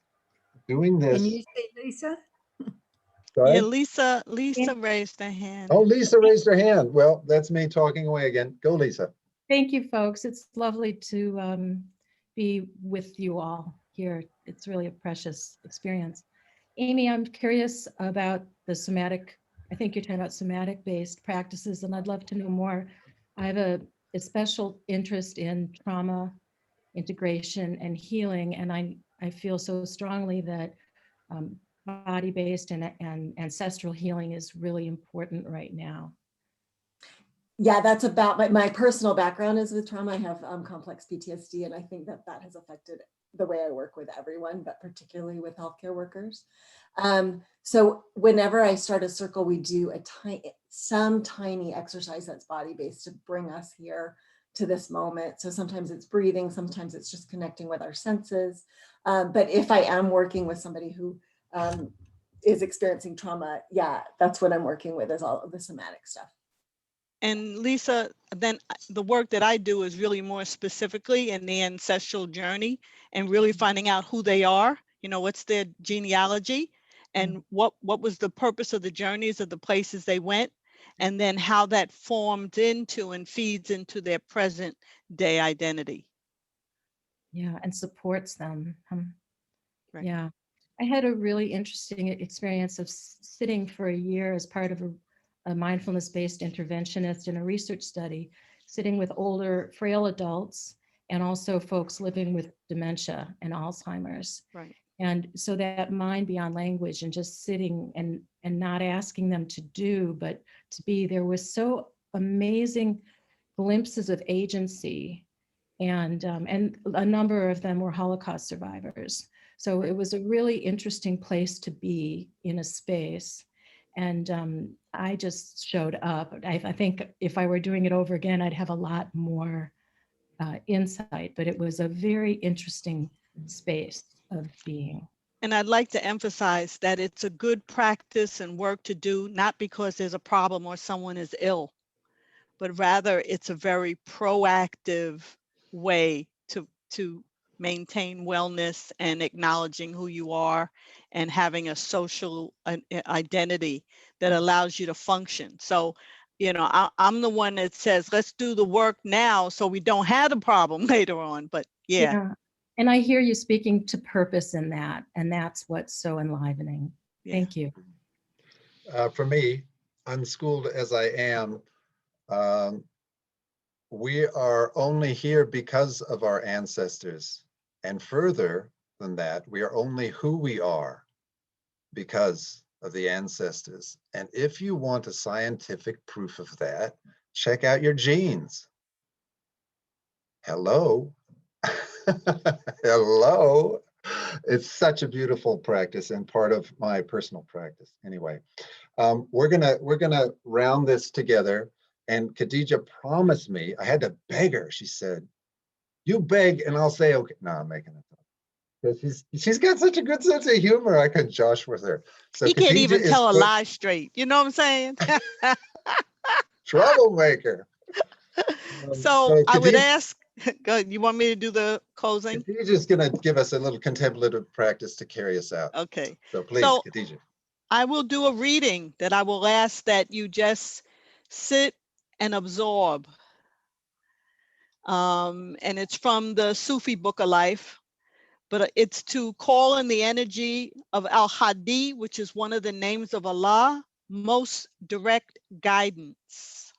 doing this. Can you see Lisa? Sorry? Yeah, Lisa raised her hand. Oh, Lisa raised her hand. Well, that's me talking away again. Go, Lisa. Thank you, folks. It's lovely to be with you all here. It's really a precious experience. Amy, I'm curious about the somatic, I think you're talking about somatic-based practices, and I'd love to know more. I have a special interest in trauma integration and healing, and I feel so strongly that body-based and ancestral healing is really important right now. Yeah, that's about my personal background is with trauma. I have complex PTSD, and I think that has affected the way I work with everyone, but particularly with healthcare workers. So whenever I start a circle, we do some tiny exercise that's body-based to bring us here to this moment. So sometimes it's breathing, sometimes it's just connecting with our senses. But if I am working with somebody who is experiencing trauma, yeah, that's what I'm working with, is all of the somatic stuff. And Lisa, then the work that I do is really more specifically in the ancestral journey and really finding out who they are, You know, what's their genealogy and what was the purpose of the journeys of the places they went, and then how that formed into and feeds into their present day identity. Yeah, and supports them. Right. Yeah. I had a really interesting experience of sitting for a year as part of a mindfulness-based interventionist in a research study, sitting with older, frail adults and also folks living with dementia and Alzheimer's. Right. And so that mind beyond language and just sitting and not asking them to do, but to be, there was so amazing glimpses of agency. And a number of them were Holocaust survivors. So it was a really interesting place to be in a space. And I just showed up. I think if I were doing it over again, I'd have a lot more insight, but it was a very interesting space of being. And I'd like to emphasize that it's a good practice and work to do, not because there's a problem or someone is ill, but rather it's a very proactive way to maintain wellness and acknowledging who you are and having a social identity that allows you to function. So, you know, I'm the one that says, let's do the work now so we don't have the problem later on. But yeah. And I hear you speaking to purpose in that, and that's what's so enlivening. Yeah. Thank you. For me, unschooled as I am, we are only here because of our ancestors. And further than that, we are only who we are because of the ancestors. And if you want a scientific proof of that, check out your genes. Hello. Hello. It's such a beautiful practice and part of my personal practice. Anyway, we're gonna round this together. And Khadijah promised me, I had to beg her. She said, "You beg, and I'll say okay." No, I'm making it up. Because she's got such a good sense of humor. I could josh with her. So he can't Khadijah even tell a lie straight. You know what I'm saying? Troublemaker. So I would ask, go ahead, you want me to do the closing? Khadijah's going to give us a little contemplative practice to carry us out. Okay. So please, Khadijah. I will do a reading that I will ask that you just sit and absorb. And it's from the Sufi Book of Life, but it's to call in the energy of Al-Hadi, which is one of the names of Allah, most direct guidance.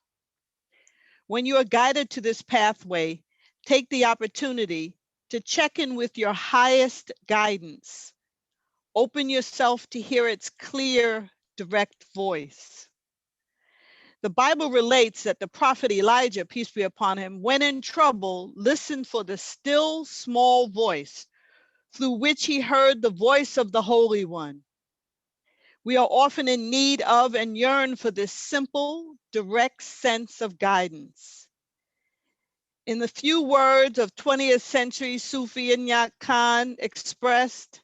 When you are guided to this pathway, take the opportunity to check in with your highest guidance. Open yourself to hear its clear, direct voice. The Bible relates that the prophet Elijah, peace be upon him, when in trouble, listened for the still small voice through which he heard the voice of the Holy One. We are often in need of and yearn for this simple, direct sense of guidance. In the few words of 20th century Sufi Inyat Khan expressed,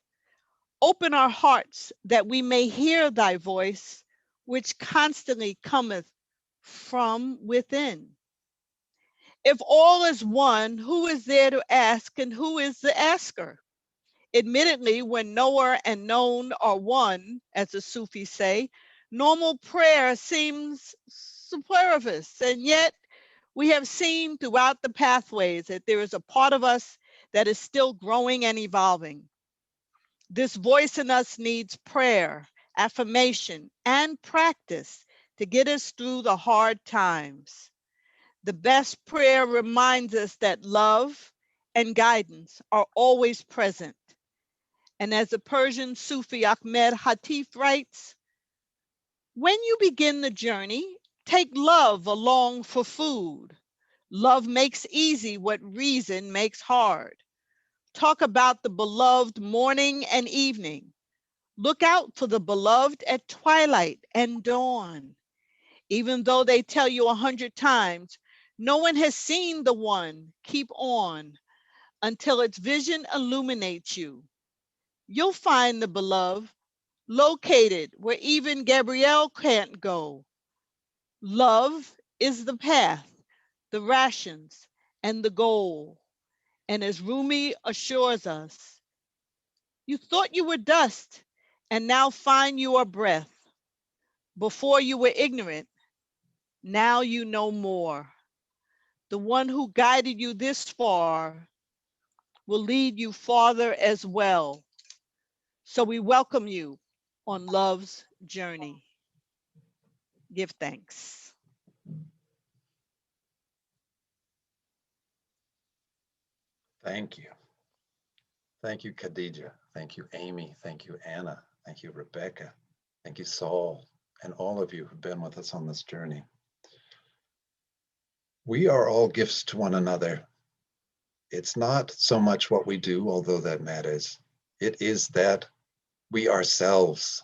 open our hearts that we may hear thy voice, which constantly cometh from within. If all is one, who is there to ask and who is the asker? Admittedly, when knower and known are one, as the Sufis say, normal prayer seems superfluous, and yet we have seen throughout the pathways that there is a part of us that is still growing and evolving. This voice in us needs prayer, affirmation, and practice to get us through the hard times. The best prayer reminds us that love and guidance are always present. And as the Persian Sufi Ahmed Hatif writes, when you begin the journey, take love along for food. Love makes easy what reason makes hard. Talk about the beloved morning and evening. Look out for the beloved at twilight and dawn. Even though they tell you 100 times, no one has seen the one. Keep on until its vision illuminates you. You'll find the beloved located where even Gabrielle can't go. Love is the path, the rations, and the goal. And as Rumi assures us, You thought you were dust, and now find your breath. Before you were ignorant, now you know more. The one who guided you this far will lead you farther as well. So we welcome you on love's journey. Give thanks. Thank you. Thank you, Khadijah. Thank you, Amy. Thank you, Anna. Thank you, Rebekah. Thank you, Saul, and all of you who've been with us on this journey. We are all gifts to one another. It's not so much what we do, although that matters. It is that we ourselves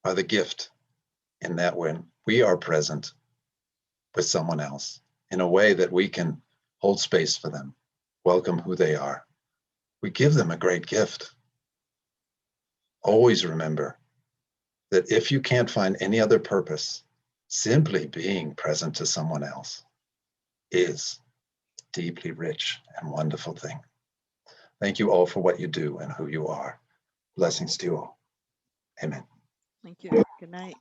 are the gift in that when we are present with someone else in a way that we can hold space for them, welcome who they are. We give them a great gift. Always remember that if you can't find any other purpose, simply being present to someone else is a deeply rich and wonderful thing. Thank you all for what you do and who you are. Blessings to you all. Amen. Thank you. Good night.